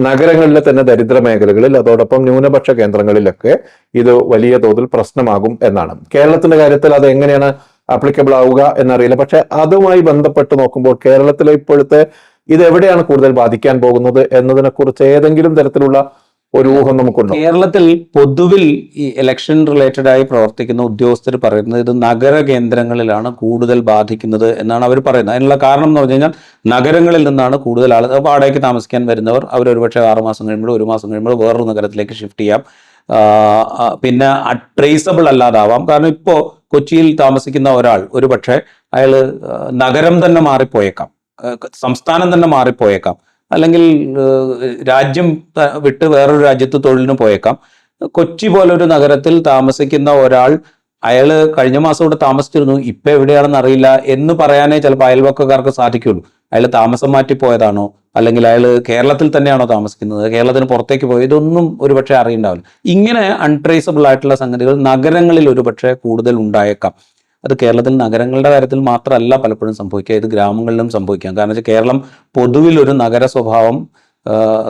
നഗരങ്ങളിലെ തന്നെ ദരിദ്ര മേഖലകളിൽ, അതോടൊപ്പം ന്യൂനപക്ഷ കേന്ദ്രങ്ങളിലൊക്കെ ഇത് വലിയ തോതിൽ പ്രശ്നമാകും എന്നാണ്. കേരളത്തിന്റെ കാര്യത്തിൽ അത് എങ്ങനെയാണ് ആപ്ലിക്കബിൾ ആവുക എന്നറിയില്ല. പക്ഷെ അതുമായി ബന്ധപ്പെട്ട് നോക്കുമ്പോൾ കേരളത്തിലെ ഇപ്പോഴത്തെ ഇത് എവിടെയാണ് കൂടുതൽ ബാധിക്കാൻ പോകുന്നത് എന്നതിനെ കുറിച്ച് ഏതെങ്കിലും തരത്തിലുള്ള ഒരു ഊഹം നമുക്കുണ്ടോ? കേരളത്തിൽ പൊതുവിൽ ഈ ഇലക്ഷൻ റിലേറ്റഡ് ആയി പ്രവർത്തിക്കുന്ന ഉദ്യോഗസ്ഥർ പറയുന്നത് ഇത് നഗര കേന്ദ്രങ്ങളിലാണ് കൂടുതൽ ബാധിക്കുന്നത് എന്നാണ് അവർ പറയുന്നത്. അതിനുള്ള കാരണം എന്ന് പറഞ്ഞു കഴിഞ്ഞാൽ നഗരങ്ങളിൽ നിന്നാണ് കൂടുതൽ ആളുകൾ വാടകയ്ക്ക് താമസിക്കാൻ വരുന്നവർ. അവർ ഒരുപക്ഷെ 6 മാസം കഴിയുമ്പോൾ 1 മാസം കഴിയുമ്പോൾ വേറൊരു നഗരത്തിലേക്ക് ഷിഫ്റ്റ് ചെയ്യാം. പിന്നെ ട്രേസബിൾ അല്ലാതാവാം. കാരണം ഇപ്പോൾ കൊച്ചിയിൽ താമസിക്കുന്ന ഒരാൾ ഒരുപക്ഷെ അയാൾ നഗരം തന്നെ മാറിപ്പോയേക്കാം, സംസ്ഥാനം തന്നെ മാറിപ്പോയേക്കാം, അല്ലെങ്കിൽ രാജ്യം വിട്ട് വേറൊരു രാജ്യത്ത് തൊഴിലിന് പോയേക്കാം. കൊച്ചി പോലൊരു നഗരത്തിൽ താമസിക്കുന്ന ഒരാൾ അയാൾ കഴിഞ്ഞ മാസം ഇവിടെ താമസിച്ചിരുന്നു, ഇപ്പം എവിടെയാണെന്ന് അറിയില്ല എന്ന് പറയാനേ ചിലപ്പോൾ അയൽവക്കക്കാർക്ക് സാധിക്കുള്ളൂ. അയാൾ താമസം മാറ്റി പോയതാണോ, അല്ലെങ്കിൽ അയാൾ കേരളത്തിൽ തന്നെയാണോ താമസിക്കുന്നത്, കേരളത്തിന് പുറത്തേക്ക് പോയത്, ഇതൊന്നും ഒരുപക്ഷെ അറിയുണ്ടാവില്ല. ഇങ്ങനെ അൺട്രേസബിൾ ആയിട്ടുള്ള സംഗതികൾ നഗരങ്ങളിൽ ഒരുപക്ഷെ കൂടുതൽ ഉണ്ടായേക്കാം. അത് കേരളത്തിൽ നഗരങ്ങളുടെ കാര്യത്തിൽ മാത്രമല്ല പലപ്പോഴും സംഭവിക്കുക, ഇത് ഗ്രാമങ്ങളിലും സംഭവിക്കാം. കാരണം വെച്ചാൽ കേരളം പൊതുവിൽ ഒരു നഗര സ്വഭാവം,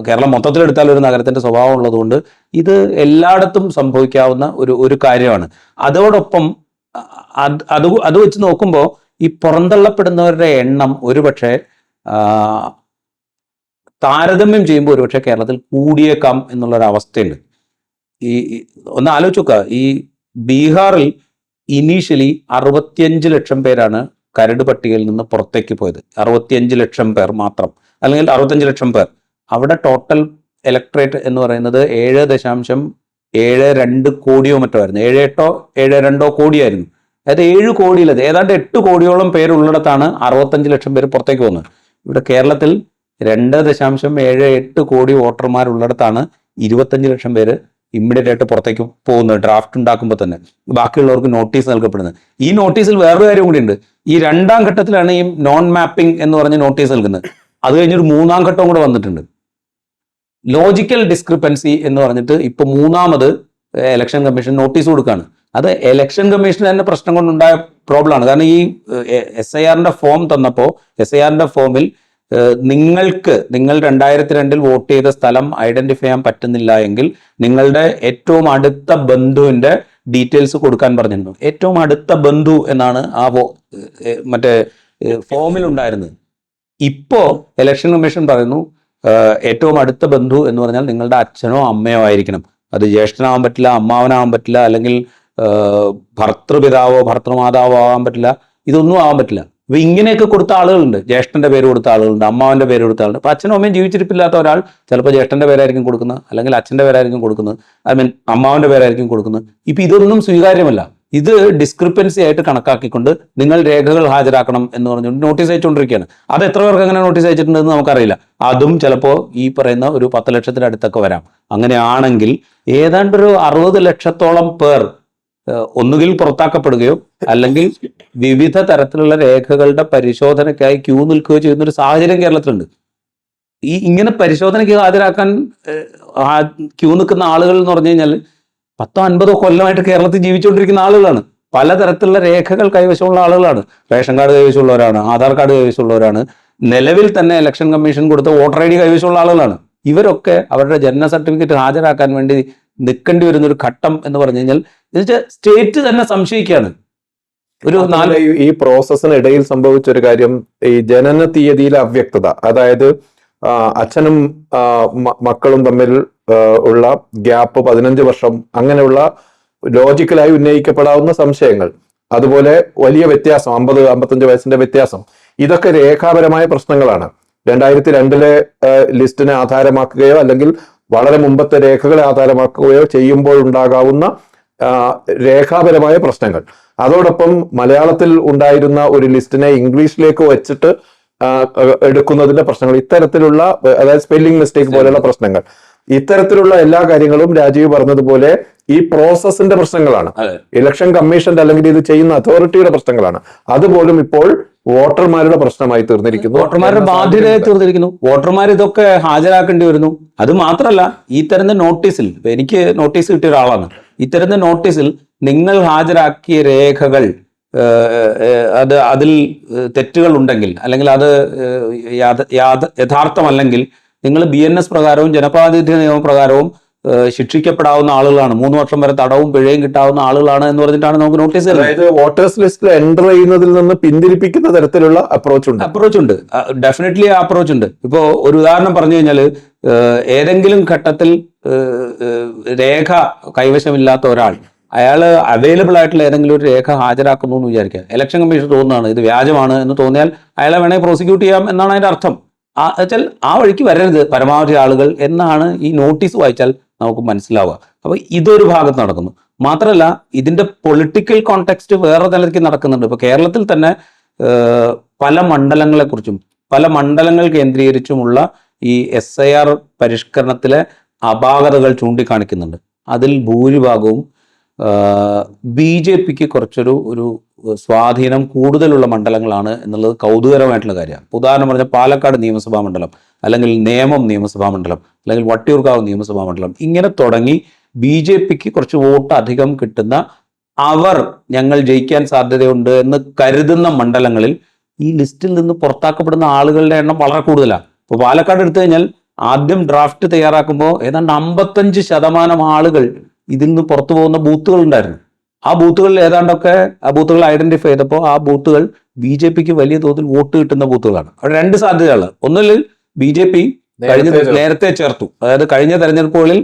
കേരളം മൊത്തത്തിലെടുത്താൽ ഒരു നഗരത്തിന്റെ സ്വഭാവം ഉള്ളതുകൊണ്ട് ഇത് എല്ലായിടത്തും സംഭവിക്കാവുന്ന ഒരു കാര്യമാണ്. അതോടൊപ്പം അത് വെച്ച് നോക്കുമ്പോൾ ഈ പുറന്തള്ളപ്പെടുന്നവരുടെ എണ്ണം ഒരുപക്ഷെ താരതമ്യം ചെയ്യുമ്പോൾ ഒരുപക്ഷെ കേരളത്തിൽ കൂടിയേക്കാം എന്നുള്ളൊരവസ്ഥയുണ്ട്. ഒന്ന് ആലോചിച്ച് നോക്കുക, ഈ ബീഹാറിൽ ഇനീഷ്യലി 65 ലക്ഷം പേരാണ് കരട് പട്ടികയിൽ നിന്ന് പുറത്തേക്ക് പോയത്. 65 ലക്ഷം പേർ മാത്രം, അല്ലെങ്കിൽ 65 ലക്ഷം പേർ. അവിടെ ടോട്ടൽ ഇലക്ട്രേറ്റ് എന്ന് പറയുന്നത് 7.72 കോടിയോ മറ്റോ ആയിരുന്നു. 7.8 കോടിയായിരുന്നു. അതായത് 7 കോടിയിലത് ഏതാണ്ട് 8 കോടിയോളം പേരുള്ളിടത്താണ് 65 ലക്ഷം പേര് പുറത്തേക്ക് പോകുന്നത്. ഇവിടെ കേരളത്തിൽ 2.78 കോടി വോട്ടർമാരുള്ളിടത്താണ് 25 ലക്ഷം പേര് ഇമ്മീഡിയറ്റ് ആയിട്ട് പുറത്തേക്ക് പോകുന്നത്. ഡ്രാഫ്റ്റ് ഉണ്ടാക്കുമ്പോൾ തന്നെ ബാക്കിയുള്ളവർക്ക് നോട്ടീസ് നൽകപ്പെടുന്നത്. ഈ നോട്ടീസിൽ വേറൊരു കാര്യം കൂടി ഉണ്ട്. ഈ 2ാം ഘട്ടത്തിലാണ് ഈ നോൺ മാപ്പിംഗ് എന്ന് പറഞ്ഞ് നോട്ടീസ് നൽകുന്നത്. അത് കഴിഞ്ഞൊരു 3ാം ഘട്ടം കൂടെ വന്നിട്ടുണ്ട്. ലോജിക്കൽ ഡിസ്ക്രിപ്പൻസി എന്ന് പറഞ്ഞിട്ട് ഇപ്പൊ 3ാമത് ഇലക്ഷൻ കമ്മീഷൻ നോട്ടീസ് കൊടുക്കുകയാണ്. അത് ഇലക്ഷൻ കമ്മീഷന് തന്നെ പ്രശ്നം കൊണ്ടുണ്ടായ പ്രോബ്ലമാണ്. കാരണം ഈ SIRന്റെ ഫോം തന്നപ്പോൾ SIRന്റെ ഫോമിൽ നിങ്ങൾ 2002 വോട്ട് ചെയ്ത സ്ഥലം ഐഡന്റിഫൈ ചെയ്യാൻ പറ്റുന്നില്ല എങ്കിൽ നിങ്ങളുടെ ഏറ്റവും അടുത്ത ബന്ധുവിന്റെ ഡീറ്റെയിൽസ് കൊടുക്കാൻ പറഞ്ഞിരുന്നു. ഏറ്റവും അടുത്ത ബന്ധു എന്നാണ് ആ മറ്റേ ഫോമിൽ ഉണ്ടായിരുന്നത്. ഇപ്പോ ഇലക്ഷൻ കമ്മീഷൻ പറയുന്നു ഏറ്റവും അടുത്ത ബന്ധു എന്ന് പറഞ്ഞാൽ നിങ്ങളുടെ അച്ഛനോ അമ്മയോ ആയിരിക്കണം. അത് ജ്യേഷ്ഠനാവാൻ പറ്റില്ല, അമ്മാവനാവാൻ പറ്റില്ല, അല്ലെങ്കിൽ ഭർത്തൃപിതാവോ ഭർത്തൃമാതാവോ ആവാൻ പറ്റില്ല, ഇതൊന്നും ആവാൻ പറ്റില്ല. അപ്പൊ ഇങ്ങനെയൊക്കെ കൊടുത്ത ആളുകളുണ്ട്. ജ്യേഷ്ഠന്റെ പേര് കൊടുത്ത ആളുകളുണ്ട്, അമ്മാവന്റെ പേര് കൊടുത്ത ആളുണ്ട്. അപ്പൊ അച്ഛനും അമ്മയും ജീവിച്ചിരിപ്പില്ലാത്ത ഒരാൾ ചിലപ്പോൾ ജ്യേഷ്ഠന്റെ പേരായിരിക്കും കൊടുക്കുന്നത്, അല്ലെങ്കിൽ അച്ഛന്റെ പേരായിരിക്കും കൊടുക്കുന്നത്, അമ്മാവന്റെ പേരായിരിക്കും കൊടുക്കുന്നത്. ഇപ്പൊ ഇതൊന്നും സ്വീകാര്യമല്ല. ഇത് ഡിസ്ക്രിപ്പൻസി ആയിട്ട് കണക്കാക്കിക്കൊണ്ട് നിങ്ങൾ രേഖകൾ ഹാജരാക്കണം എന്ന് പറഞ്ഞുകൊണ്ട് നോട്ടീസ് അയച്ചുകൊണ്ടിരിക്കുകയാണ്. അത് എത്ര പേർക്ക് അങ്ങനെ നോട്ടീസ് അയച്ചിട്ടുണ്ടെന്ന് നമുക്കറിയില്ല. അതും ചിലപ്പോൾ ഈ പറയുന്ന ഒരു 10 ലക്ഷത്തിന് അടുത്തൊക്കെ വരാം. അങ്ങനെയാണെങ്കിൽ ഏതാണ്ട് ഒരു 60 ലക്ഷത്തോളം പേർ ഒന്നുകിൽ പുറത്താക്കപ്പെടുകയോ അല്ലെങ്കിൽ വിവിധ തരത്തിലുള്ള രേഖകളുടെ പരിശോധനയ്ക്കായി ക്യൂ നിൽക്കുകയോ ചെയ്യുന്ന ഒരു സാഹചര്യം കേരളത്തിലുണ്ട്. ഇങ്ങനെ പരിശോധനയ്ക്ക് ഹാജരാക്കാൻ ക്യൂ നിൽക്കുന്ന ആളുകൾ എന്ന് പറഞ്ഞു കഴിഞ്ഞാൽ 10-50 കൊല്ലമായിട്ട് കേരളത്തിൽ ജീവിച്ചുകൊണ്ടിരിക്കുന്ന ആളുകളാണ്. പലതരത്തിലുള്ള രേഖകൾ കൈവശമുള്ള ആളുകളാണ്. റേഷൻ കാർഡ് കൈവശമുള്ളവരാണ്, ആധാർ കാർഡ് കൈവശമുള്ളവരാണ്, നിലവിൽ തന്നെ ഇലക്ഷൻ കമ്മീഷൻ കൊടുത്ത വോട്ടർ ID കൈവശമുള്ള ആളുകളാണ്. ഇവരൊക്കെ അവരുടെ ജനന സർട്ടിഫിക്കറ്റ് ഹാജരാക്കാൻ വേണ്ടി നിൽക്കേണ്ടി വരുന്ന ഒരു ഘട്ടം എന്ന് പറഞ്ഞു കഴിഞ്ഞാൽ സ്റ്റേറ്റ് തന്നെ സംശയിക്കുകയാണ്. ഈ പ്രോസസ്സിനിടയിൽ സംഭവിച്ച ഒരു കാര്യം, ഈ ജനന തീയതിയിലെ അവ്യക്തത, അതായത് അച്ഛനും മക്കളും തമ്മിൽ ഉള്ള ഗ്യാപ്പ് 15 വർഷം, അങ്ങനെയുള്ള ലോജിക്കലായി ഉന്നയിക്കപ്പെടാവുന്ന സംശയങ്ങൾ, അതുപോലെ വലിയ വ്യത്യാസം 50-55 വയസ്സിന്റെ വ്യത്യാസം, ഇതൊക്കെ രേഖാപരമായ പ്രശ്നങ്ങളാണ്. 2002 ലിസ്റ്റിനെ ആധാരമാക്കുകയോ അല്ലെങ്കിൽ വളരെ മുമ്പത്തെ രേഖകളെ ആധാരമാക്കുകയോ ചെയ്യുമ്പോൾ ഉണ്ടാകാവുന്ന രേഖാപരമായ പ്രശ്നങ്ങൾ, അതോടൊപ്പം മലയാളത്തിൽ ഉണ്ടായിരുന്ന ഒരു ലിസ്റ്റിനെ ഇംഗ്ലീഷിലേക്ക് വെച്ചിട്ട് എടുക്കുന്നതിന്റെ പ്രശ്നങ്ങൾ, ഇത്തരത്തിലുള്ള അതായത് സ്പെല്ലിംഗ് മിസ്റ്റേക്ക് പോലെയുള്ള പ്രശ്നങ്ങൾ, ഇത്തരത്തിലുള്ള എല്ലാ കാര്യങ്ങളും രാജീവ് പറഞ്ഞതുപോലെ ഈ പ്രോസസ്സിന്റെ പ്രശ്നങ്ങളാണ്. ഇലക്ഷൻ കമ്മീഷന്റെ അല്ലെങ്കിൽ ഇത് ചെയ്യുന്ന അതോറിറ്റിയുടെ പ്രശ്നങ്ങളാണ്. അതുപോലും ഇപ്പോൾ വോട്ടർമാരുടെ പ്രശ്നമായി തീർന്നിരിക്കുന്നു, വോട്ടർമാരുടെ ബാധ്യതയായി തീർന്നിരിക്കുന്നു. വോട്ടർമാർ ഇതൊക്കെ ഹാജരാക്കേണ്ടി വരുന്നു. അത് മാത്രമല്ല, ഈ തരുന്ന നോട്ടീസിൽ, എനിക്ക് നോട്ടീസ് കിട്ടിയ ഒരാളാണ്, ഈ തരുന്ന നോട്ടീസിൽ നിങ്ങൾ ഹാജരാക്കിയ രേഖകൾ അതിൽ തെറ്റുകൾ ഉണ്ടെങ്കിൽ, അല്ലെങ്കിൽ അത് യഥാർത്ഥമല്ലെങ്കിൽ നിങ്ങൾ BNS പ്രകാരവും ജനപ്രാതിനിധ്യ നിയമപ്രകാരവും ശിക്ഷിക്കപ്പെടാവുന്ന ആളുകളാണ്, 3 വർഷം വരെ തടവും പിഴയും കിട്ടാവുന്ന ആളുകളാണ് എന്ന് പറഞ്ഞിട്ടാണ് നമുക്ക് നോട്ടീസ് തരുന്നത്. അതായത് വോട്ടേഴ്സ് ലിസ്റ്റിൽ എൻ്റർ ചെയ്യുന്നതിൽ നിന്ന് പിന്തിരിപ്പിക്കുന്ന തരത്തിലുള്ള അപ്രോച്ച് ഉണ്ട്. ഡെഫിനറ്റ്ലി ആ അപ്രോച്ച് ഉണ്ട്. ഇപ്പോൾ ഒരു ഉദാഹരണം പറഞ്ഞു കഴിഞ്ഞാൽ, ഏതെങ്കിലും ഘട്ടത്തിൽ രേഖ കൈവശമില്ലാത്ത ഒരാൾ, അയാൾ അവൈലബിൾ ആയിട്ടുള്ള ഏതെങ്കിലും ഒരു രേഖ ഹാജരാക്കുന്നു എന്ന് വിചാരിക്കുക, ഇലക്ഷൻ കമ്മീഷൻ തോന്നുന്നതാണ് ഇത് വ്യാജമാണ് എന്ന് തോന്നിയാൽ അയാളെ വേണമെങ്കിൽ പ്രോസിക്യൂട്ട് ചെയ്യാം എന്നാണ് അതിന്റെ അർത്ഥം. വെച്ചാൽ ആ വഴിക്ക് വരരുത് പരമാവധി ആളുകൾ എന്നാണ് ഈ നോട്ടീസ് വായിച്ചാൽ നമുക്ക് മനസ്സിലാവുക. അപ്പൊ ഇതൊരു ഭാഗത്ത് നടക്കുന്നു. മാത്രമല്ല, ഇതിന്റെ പൊളിറ്റിക്കൽ കോണ്ടെക്സ്റ്റ് വേറെ തലത്തിൽ നടക്കുന്നുണ്ട്. ഇപ്പൊ കേരളത്തിൽ തന്നെ പല മണ്ഡലങ്ങളെക്കുറിച്ചും പല മണ്ഡലങ്ങൾ കേന്ദ്രീകരിച്ചുമുള്ള ഈ SIR പരിഷ്കരണത്തിലെ അപാകതകൾ ചൂണ്ടിക്കാണിക്കുന്നുണ്ട്. അതിൽ ഭൂരിഭാഗവും BJPക്ക് കുറച്ചൊരു സ്വാധീനം കൂടുതലുള്ള മണ്ഡലങ്ങളാണ് എന്നുള്ളത് കൗതുകരമായിട്ടുള്ള കാര്യമാണ്. ഉദാഹരണം പറഞ്ഞാൽ പാലക്കാട് നിയമസഭാ മണ്ഡലം, അല്ലെങ്കിൽ നേമം നിയമസഭാ മണ്ഡലം, അല്ലെങ്കിൽ വട്ടിയൂർക്കാവ് നിയമസഭാ മണ്ഡലം, ഇങ്ങനെ തുടങ്ങി BJPക്ക് കുറച്ച് വോട്ട് അധികം കിട്ടുന്ന, അവർ ഞങ്ങൾ ജയിക്കാൻ സാധ്യതയുണ്ട് എന്ന് കരുതുന്ന മണ്ഡലങ്ങളിൽ ഈ ലിസ്റ്റിൽ നിന്ന് പുറത്താക്കപ്പെടുന്ന ആളുകളുടെ എണ്ണം വളരെ കൂടുതലാണ്. ഇപ്പോൾ പാലക്കാട് എടുത്തു കഴിഞ്ഞാൽ ആദ്യം ഡ്രാഫ്റ്റ് തയ്യാറാക്കുമ്പോൾ ഏതാണ്ട് 55% ആളുകൾ ഇതിൽ നിന്ന് പുറത്തു പോകുന്ന ബൂത്തുകൾ ഉണ്ടായിരുന്നു. ആ ബൂത്തുകളിൽ ഏതാണ്ടൊക്കെ ആ ബൂത്തുകൾ ഐഡന്റിഫൈ ചെയ്തപ്പോൾ ആ ബൂത്തുകൾ BJPക്ക് വലിയ തോതിൽ വോട്ട് കിട്ടുന്ന ബൂത്തുകളാണ്. അവിടെ 2 സാധ്യതകൾ. ഒന്നിൽ BJP നേരത്തെ ചേർത്തു, അതായത് കഴിഞ്ഞ തെരഞ്ഞെടുപ്പുകളിൽ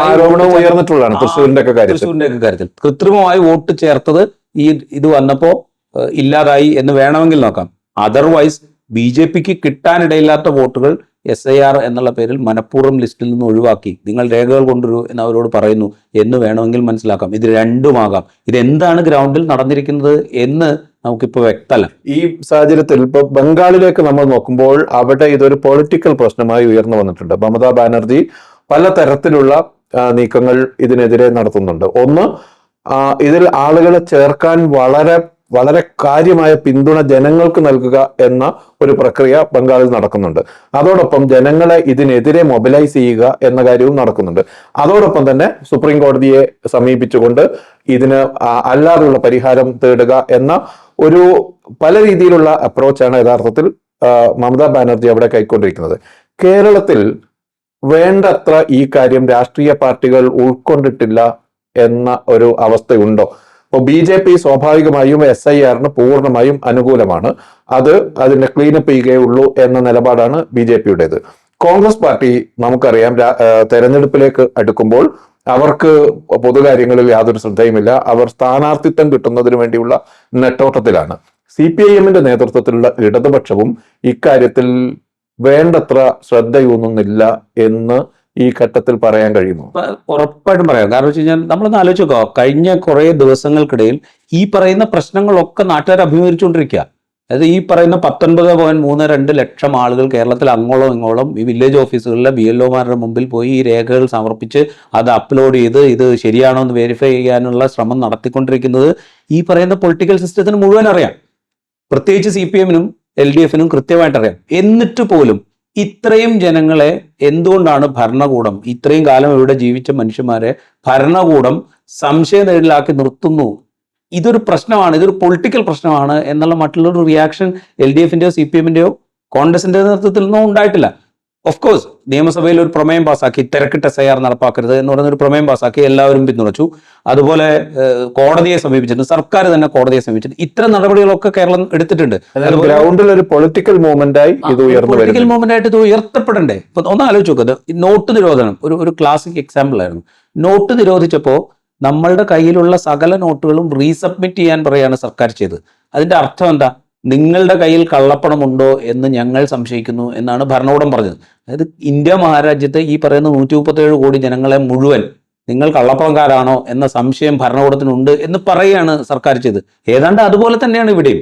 ആരോപണം ഉയർന്നിട്ടുള്ളതാണ്. തൃശ്ശൂരിന്റെ ഒക്കെ കാര്യത്തിൽ കൃത്രിമമായി വോട്ട് ചേർത്തത് ഇത് വന്നപ്പോ ഇല്ലാതായി എന്ന് വേണമെങ്കിൽ നോക്കാം. അതർവൈസ് BJPക്ക് കിട്ടാനിടയില്ലാത്ത വോട്ടുകൾ SIR എന്നുള്ള പേരിൽ മനഃപൂർവ്വം ലിസ്റ്റിൽ നിന്ന് ഒഴിവാക്കി നിങ്ങൾ രേഖകൾ കൊണ്ടുവരൂ എന്ന് അവരോട് പറയുന്നു എന്ന് വേണമെങ്കിൽ മനസ്സിലാക്കാം. ഇത് രണ്ടുമാകാം. ഇതെന്താണ് ഗ്രൗണ്ടിൽ നടന്നിരിക്കുന്നത് എന്ന് നമുക്കിപ്പോൾ വ്യക്തമല്ല. ഈ സാഹചര്യത്തിൽ ഇപ്പൊ ബംഗാളിലേക്ക് നമ്മൾ നോക്കുമ്പോൾ അവിടെ ഇതൊരു പൊളിറ്റിക്കൽ പ്രശ്നമായി ഉയർന്നു വന്നിട്ടുണ്ട്. മമതാ ബാനർജി പല തരത്തിലുള്ള നീക്കങ്ങൾ ഇതിനെതിരെ നടത്തുന്നുണ്ട്. ഒന്ന്, ഇതിൽ ആളുകളെ ചേർക്കാൻ വളരെ കാര്യമായ പിന്തുണ ജനങ്ങൾക്ക് നൽകുക എന്ന ഒരു പ്രക്രിയ ബംഗാളിൽ നടക്കുന്നുണ്ട്. അതോടൊപ്പം ജനങ്ങളെ ഇതിനെതിരെ മൊബിലൈസ് ചെയ്യുക എന്ന കാര്യവും നടക്കുന്നുണ്ട്. അതോടൊപ്പം തന്നെ സുപ്രീം കോടതിയെ സമീപിച്ചുകൊണ്ട് ഇതിന് അല്ലാതെയുള്ള പരിഹാരം തേടുക എന്ന ഒരു പല രീതിയിലുള്ള അപ്രോച്ചാണ് യഥാർത്ഥത്തിൽ മമതാ ബാനർജി അവിടെ കൈക്കൊണ്ടിരിക്കുന്നത്. കേരളത്തിൽ വേണ്ടത്ര ഈ കാര്യം രാഷ്ട്രീയ പാർട്ടികൾ ഉൾക്കൊണ്ടിട്ടില്ല എന്ന ഒരു അവസ്ഥയുണ്ടോ? ഇപ്പോൾ BJP സ്വാഭാവികമായും SIRന് പൂർണ്ണമായും അനുകൂലമാണ്. അതിനെ ക്ലീനപ്പ് ചെയ്യുകയുള്ളൂ എന്ന നിലപാടാണ് BJPയുടേത്. കോൺഗ്രസ് പാർട്ടി നമുക്കറിയാം, തെരഞ്ഞെടുപ്പിലേക്ക് അടുക്കുമ്പോൾ അവർക്ക് പൊതുകാര്യങ്ങളിൽ യാതൊരു ശ്രദ്ധയുമില്ല. അവർ സ്ഥാനാർത്ഥിത്വം കിട്ടുന്നതിന് വേണ്ടിയുള്ള നെട്ടോട്ടത്തിലാണ്. CPIMന്റെ നേതൃത്വത്തിലുള്ള ഇടതുപക്ഷവും ഇക്കാര്യത്തിൽ വേണ്ടത്ര ശ്രദ്ധയൂന്നുന്നില്ല എന്ന് ഈ ഘട്ടത്തിൽ പറയാൻ കഴിയുന്നു. ഉറപ്പായിട്ടും പറയാം. കാരണം വെച്ച് കഴിഞ്ഞാൽ നമ്മളൊന്ന് ആലോചിച്ച് നോക്കുക, കഴിഞ്ഞ കുറെ ദിവസങ്ങൾക്കിടയിൽ ഈ പറയുന്ന പ്രശ്നങ്ങളൊക്കെ നാട്ടുകാർ അഭിമുഖീകരിച്ചുകൊണ്ടിരിക്കുക. അതായത് ഈ പറയുന്ന 19.32 ലക്ഷം ആളുകൾ കേരളത്തിൽ അങ്ങോളം ഇങ്ങോളം ഈ വില്ലേജ് ഓഫീസുകളിലെ BLOമാരുടെ മുമ്പിൽ പോയി ഈ രേഖകൾ സമർപ്പിച്ച് അത് അപ്ലോഡ് ചെയ്ത് ഇത് ശരിയാണോ എന്ന് വെരിഫൈ ചെയ്യാനുള്ള ശ്രമം നടത്തിക്കൊണ്ടിരിക്കുന്നത് ഈ പറയുന്ന പൊളിറ്റിക്കൽ സിസ്റ്റത്തിന് മുഴുവൻ അറിയാം. പ്രത്യേകിച്ച് CPMനും LDFനും കൃത്യമായിട്ട് അറിയാം. എന്നിട്ട് പോലും ഇത്രയും ജനങ്ങളെ എന്തുകൊണ്ടാണ് ഭരണകൂടം, ഇത്രയും കാലം ഇവിടെ ജീവിച്ച മനുഷ്യന്മാരെ ഭരണകൂടം സംശയനിഴലിലാക്കി നിർത്തുന്നു? ഇതൊരു പ്രശ്നമാണ്, ഇതൊരു പൊളിറ്റിക്കൽ പ്രശ്നമാണ് എന്നുള്ള മറ്റുള്ളൊരു റിയാക്ഷൻ LDFന്റെയോ CPMന്റെയോ കോൺഗ്രസിന്റെ നേതൃത്വത്തിൽ നിന്നും ഉണ്ടായിട്ടില്ല. ഓഫ് കോഴ്സ് നിയമസഭയിൽ ഒരു പ്രമേയം പാസ്സാക്കി, തിരക്കിട്ട SIR നടപ്പാക്കരുത് എന്ന് പറയുന്ന ഒരു പ്രമേയം പാസ്സാക്കി, എല്ലാവരും പിന്തുണച്ചു. അതുപോലെ കോടതിയെ സമീപിച്ചിട്ടുണ്ട്, സർക്കാർ തന്നെ കോടതിയെ സമീപിച്ചിട്ടുണ്ട്. ഇത്തരം നടപടികളൊക്കെ കേരളം എടുത്തിട്ടുണ്ട്. ഗ്രൗണ്ടിൽ ഒരു പൊളിറ്റിക്കൽ മൂവ്മെന്റായി ഇത് ഉയർത്തപ്പെടണ്ടേ? ഇപ്പൊ ഒന്ന് ആലോചിച്ച് നോക്കുന്നത്, നോട്ട് നിരോധനം ഒരു ക്ലാസിക് എക്സാമ്പിൾ ആയിരുന്നു. നോട്ട് നിരോധിച്ചപ്പോൾ നമ്മളുടെ കയ്യിലുള്ള സകല നോട്ടുകളും റീസബ്മിറ്റ് ചെയ്യാൻ പറയാണ് സർക്കാർ ചെയ്തത്. അതിന്റെ അർത്ഥം എന്താ? നിങ്ങളുടെ കയ്യിൽ കള്ളപ്പണമുണ്ടോ എന്ന് ഞങ്ങൾ സംശയിക്കുന്നു എന്നാണ് ഭരണകൂടം പറഞ്ഞത്. അതായത് ഇന്ത്യ മഹാരാജ്യത്തെ ഈ പറയുന്ന 137 കോടി ജനങ്ങളെ മുഴുവൻ നിങ്ങൾ കള്ളപ്പണക്കാരാണോ എന്ന സംശയം ഭരണകൂടത്തിനുണ്ട് എന്ന് പറയുകയാണ് സർക്കാർ ചെയ്തത്. ഏതാണ്ട് അതുപോലെ തന്നെയാണ് ഇവിടെയും.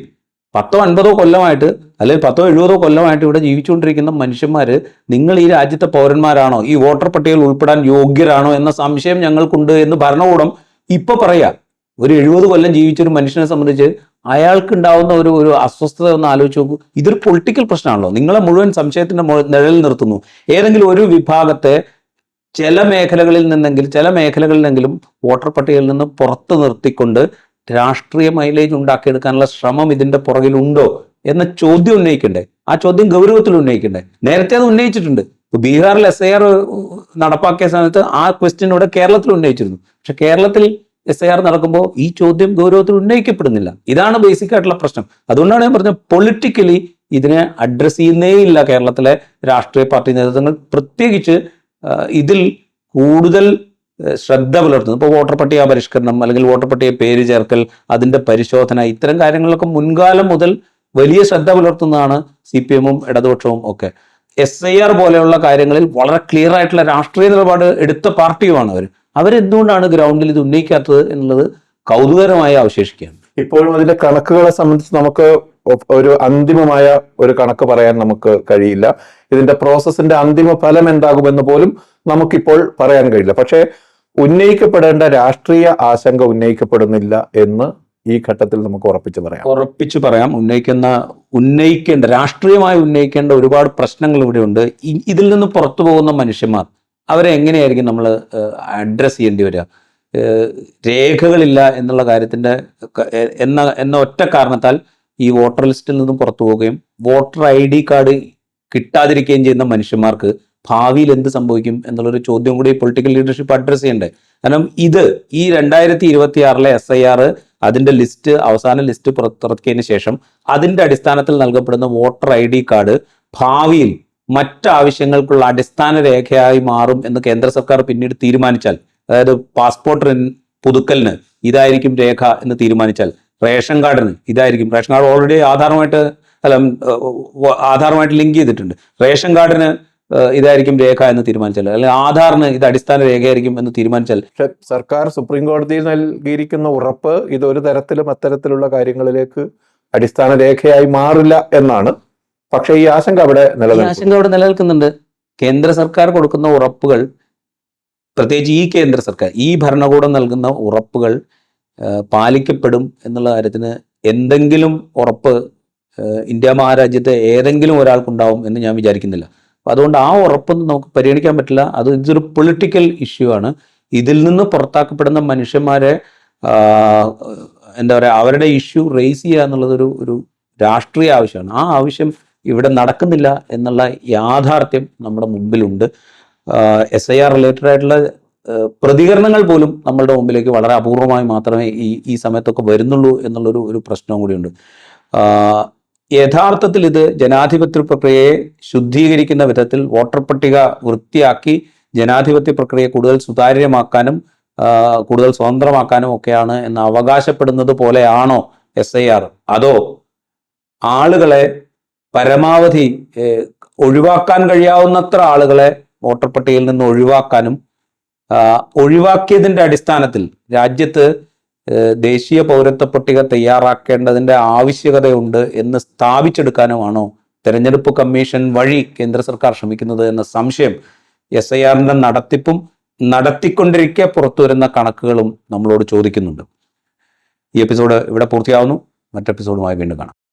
10-50 കൊല്ലമായിട്ട് അല്ലെങ്കിൽ 10-70 കൊല്ലമായിട്ട് ഇവിടെ ജീവിച്ചുകൊണ്ടിരിക്കുന്ന മനുഷ്യന്മാര് നിങ്ങൾ ഈ രാജ്യത്തെ പൗരന്മാരാണോ, ഈ വോട്ടർ പട്ടികയിൽ ഉൾപ്പെടാൻ യോഗ്യരാണോ എന്ന സംശയം ഞങ്ങൾക്കുണ്ട് എന്ന് ഭരണകൂടം ഇപ്പൊ പറയാ. ഒരു 70 കൊല്ലം ജീവിച്ചൊരു മനുഷ്യനെ സംബന്ധിച്ച് അയാൾക്കുണ്ടാവുന്ന ഒരു അസ്വസ്ഥത ഒന്ന് ആലോചിച്ച് നോക്കൂ. ഇതൊരു പൊളിറ്റിക്കൽ പ്രശ്നമാണല്ലോ. നിങ്ങളെ മുഴുവൻ സംശയത്തിന്റെ നിഴലിൽ നിർത്തുന്നു. ഏതെങ്കിലും ഒരു വിഭാഗത്തെ ചില മേഖലകളിലെങ്കിലും വോട്ടർ പട്ടികയിൽ നിന്ന് പുറത്തു നിർത്തിക്കൊണ്ട് രാഷ്ട്രീയ മൈലേജ് ഉണ്ടാക്കിയെടുക്കാനുള്ള ശ്രമം ഇതിന്റെ പുറകിലുണ്ടോ എന്ന ചോദ്യം ഉന്നയിക്കണ്ടേ? ആ ചോദ്യം ഗൗരവത്തിൽ ഉന്നയിക്കണ്ടേ? നേരത്തെ അത് ഉന്നയിച്ചിട്ടുണ്ട്. ഇപ്പൊ ബീഹാറിൽ SIR നടപ്പാക്കിയ സമയത്ത് ആ ക്വസ്റ്റ്യൻ ഇവിടെ കേരളത്തിൽ ഉന്നയിച്ചിരുന്നു. പക്ഷെ കേരളത്തിൽ SIR നടക്കുമ്പോൾ ഈ ചോദ്യം ഗൗരവത്തിൽ ഉന്നയിക്കപ്പെടുന്നില്ല. ഇതാണ് ബേസിക് ആയിട്ടുള്ള പ്രശ്നം. അതുകൊണ്ടാണ് ഞാൻ പറഞ്ഞത് പൊളിറ്റിക്കലി ഇതിനെ അഡ്രസ് ചെയ്യുന്നേ ഇല്ല കേരളത്തിലെ രാഷ്ട്രീയ പാർട്ടി നേതൃത്വങ്ങൾ, പ്രത്യേകിച്ച് ഇതിൽ കൂടുതൽ ശ്രദ്ധ പുലർത്തുന്നു. ഇപ്പോൾ വോട്ടർ പട്ടിക പരിഷ്കരണം അല്ലെങ്കിൽ വോട്ടർ പട്ടിക പേര് ചേർക്കൽ, അതിന്റെ പരിശോധന, ഇത്തരം കാര്യങ്ങളിലൊക്കെ മുൻകാലം മുതൽ വലിയ ശ്രദ്ധ പുലർത്തുന്നതാണ് CPM-ഉം ഇടതുപക്ഷവും ഒക്കെ. SIR പോലെയുള്ള കാര്യങ്ങളിൽ വളരെ ക്ലിയർ ആയിട്ടുള്ള രാഷ്ട്രീയ നിലപാട് എടുത്ത പാർട്ടിയുമാണ് അവരെന്തുകൊണ്ടാണ് ഗ്രൗണ്ടിൽ ഇത് ഉന്നയിക്കാത്തത് എന്നുള്ളത് കൗതുകരമായി അവശേഷിക്കുകയാണ്. ഇപ്പോഴും അതിന്റെ കണക്കുകളെ സംബന്ധിച്ച് നമുക്ക് ഒരു അന്തിമമായ ഒരു കണക്ക് പറയാൻ നമുക്ക് കഴിയില്ല. ഇതിന്റെ പ്രോസസ്സിന്റെ അന്തിമ ഫലം എന്താകുമെന്ന് പോലും നമുക്കിപ്പോൾ പറയാൻ കഴിയില്ല. പക്ഷേ ഉന്നയിക്കപ്പെടേണ്ട രാഷ്ട്രീയ ആശങ്ക ഉന്നയിക്കപ്പെടുന്നില്ല എന്ന് ഈ ഘട്ടത്തിൽ നമുക്ക് ഉറപ്പിച്ചു പറയാം. ഉന്നയിക്കേണ്ട രാഷ്ട്രീയമായി ഉന്നയിക്കേണ്ട ഒരുപാട് പ്രശ്നങ്ങൾ ഇവിടെയുണ്ട്. ഇതിൽ നിന്ന് പുറത്തു പോകുന്ന മനുഷ്യന്മാർ അവരെ എങ്ങനെയായിരിക്കും നമ്മൾ അഡ്രസ് ചെയ്യേണ്ടി വരിക? രേഖകളില്ല എന്നുള്ള കാര്യത്തിന്റെ എന്ന ഒറ്റ കാരണത്താൽ ഈ വോട്ടർ ലിസ്റ്റിൽ നിന്നും പുറത്തു പോവുകയും വോട്ടർ ID കാർഡ് കിട്ടാതിരിക്കുകയും ചെയ്യുന്ന മനുഷ്യന്മാർക്ക് ഭാവിയിൽ എന്ത് സംഭവിക്കും എന്നുള്ളൊരു ചോദ്യം കൂടി പൊളിറ്റിക്കൽ ലീഡർഷിപ്പ് അഡ്രസ് ചെയ്യണ്ടേ. കാരണം ഈ 2026 SIR അതിന്റെ അവസാന ലിസ്റ്റ് പുറത്തിറക്കിയതിന് ശേഷം അതിന്റെ അടിസ്ഥാനത്തിൽ നൽകപ്പെടുന്ന വോട്ടർ ID കാർഡ് ഭാവിയിൽ മറ്റാവശ്യങ്ങൾക്കുള്ള അടിസ്ഥാന രേഖയായി മാറും എന്ന് കേന്ദ്ര സർക്കാർ പിന്നീട് തീരുമാനിച്ചാൽ, അതായത് പാസ്പോർട്ട് പുതുക്കലിന് ഇതായിരിക്കും രേഖ എന്ന് തീരുമാനിച്ചാൽ, റേഷൻ കാർഡിന് ഇതായിരിക്കും, റേഷൻ കാർഡ് ഓൾറെഡി ആധാറുമായിട്ട് ലിങ്ക് ചെയ്തിട്ടുണ്ട്, റേഷൻ കാർഡിന് ഇതായിരിക്കും രേഖ എന്ന് തീരുമാനിച്ചാൽ, അല്ലെങ്കിൽ ആധാറിന് ഇത് അടിസ്ഥാന രേഖയായിരിക്കും എന്ന് തീരുമാനിച്ചാൽ, സർക്കാർ സുപ്രീം കോടതിയിൽ നൽകിയിരിക്കുന്ന ഉറപ്പ് ഇതൊരു തരത്തിലും അത്തരത്തിലുള്ള കാര്യങ്ങളിലേക്ക് അടിസ്ഥാന രേഖയായി മാറില്ല എന്നാണ്. പക്ഷേ ഈ ആശങ്ക അവിടെ നിലനിൽക്കുന്നുണ്ട്. കേന്ദ്ര സർക്കാർ കൊടുക്കുന്ന ഉറപ്പുകൾ, പ്രത്യേകിച്ച് ഈ കേന്ദ്ര സർക്കാർ, ഈ ഭരണകൂടം നൽകുന്ന ഉറപ്പുകൾ പാലിക്കപ്പെടും എന്നുള്ള കാര്യത്തിന് എന്തെങ്കിലും ഉറപ്പ് ഇന്ത്യ മഹാരാജ്യത്തെ ഏതെങ്കിലും ഒരാൾക്കുണ്ടാവും എന്ന് ഞാൻ വിചാരിക്കുന്നില്ല. അപ്പം അതുകൊണ്ട് ആ ഉറപ്പൊന്നും നമുക്ക് പരിഗണിക്കാൻ പറ്റില്ല. ഇതൊരു പൊളിറ്റിക്കൽ ഇഷ്യൂ ആണ്. ഇതിൽ നിന്ന് പുറത്താക്കപ്പെടുന്ന മനുഷ്യന്മാരെ എന്താ പറയുക, അവരുടെ ഇഷ്യൂ റേസ് ചെയ്യുക എന്നുള്ളത് ഒരു രാഷ്ട്രീയ ആവശ്യമാണ്. ആ ആവശ്യം ഇവിടെ നടക്കുന്നില്ല എന്നുള്ള യാഥാർത്ഥ്യം നമ്മുടെ മുമ്പിലുണ്ട്. SIR റിലേറ്റഡ് ആയിട്ടുള്ള പ്രതികരണങ്ങൾ പോലും നമ്മളുടെ മുമ്പിലേക്ക് വളരെ അപൂർവമായി മാത്രമേ ഈ സമയത്തൊക്കെ വരുന്നുള്ളൂ എന്നുള്ളൊരു പ്രശ്നവും കൂടിയുണ്ട്. യഥാർത്ഥത്തിൽ ഇത് ജനാധിപത്യ പ്രക്രിയയെ ശുദ്ധീകരിക്കുന്ന വിധത്തിൽ വോട്ടർ പട്ടിക വൃത്തിയാക്കി ജനാധിപത്യ പ്രക്രിയയെ കൂടുതൽ സുതാര്യമാക്കാനും കൂടുതൽ സ്വതന്ത്രമാക്കാനും ഒക്കെയാണ് എന്ന് അവകാശപ്പെടുന്നത് പോലെയാണോ SIR? അതോ ആളുകളെ പരമാവധി ഒഴിവാക്കാൻ കഴിയാവുന്നത്ര ആളുകളെ വോട്ടർ പട്ടികയിൽ നിന്ന് ഒഴിവാക്കാനും ഒഴിവാക്കിയതിൻ്റെ അടിസ്ഥാനത്തിൽ രാജ്യത്ത് ദേശീയ പൗരത്വ പട്ടിക തയ്യാറാക്കേണ്ടതിൻ്റെ ആവശ്യകതയുണ്ട് എന്ന് സ്ഥാപിച്ചെടുക്കാനുമാണോ തെരഞ്ഞെടുപ്പ് കമ്മീഷൻ വഴി കേന്ദ്ര സർക്കാർ ശ്രമിക്കുന്നത് എന്ന സംശയം SIR-ന്റെ നടത്തിപ്പും നടത്തിക്കൊണ്ടിരിക്കെ പുറത്തു വരുന്ന കണക്കുകളും നമ്മളോട് ചോദിക്കുന്നുണ്ട്. ഈ എപ്പിസോഡ് ഇവിടെ പൂർത്തിയാവുന്നു. മറ്റെപ്പിസോഡുമായി വീണ്ടും കാണാം.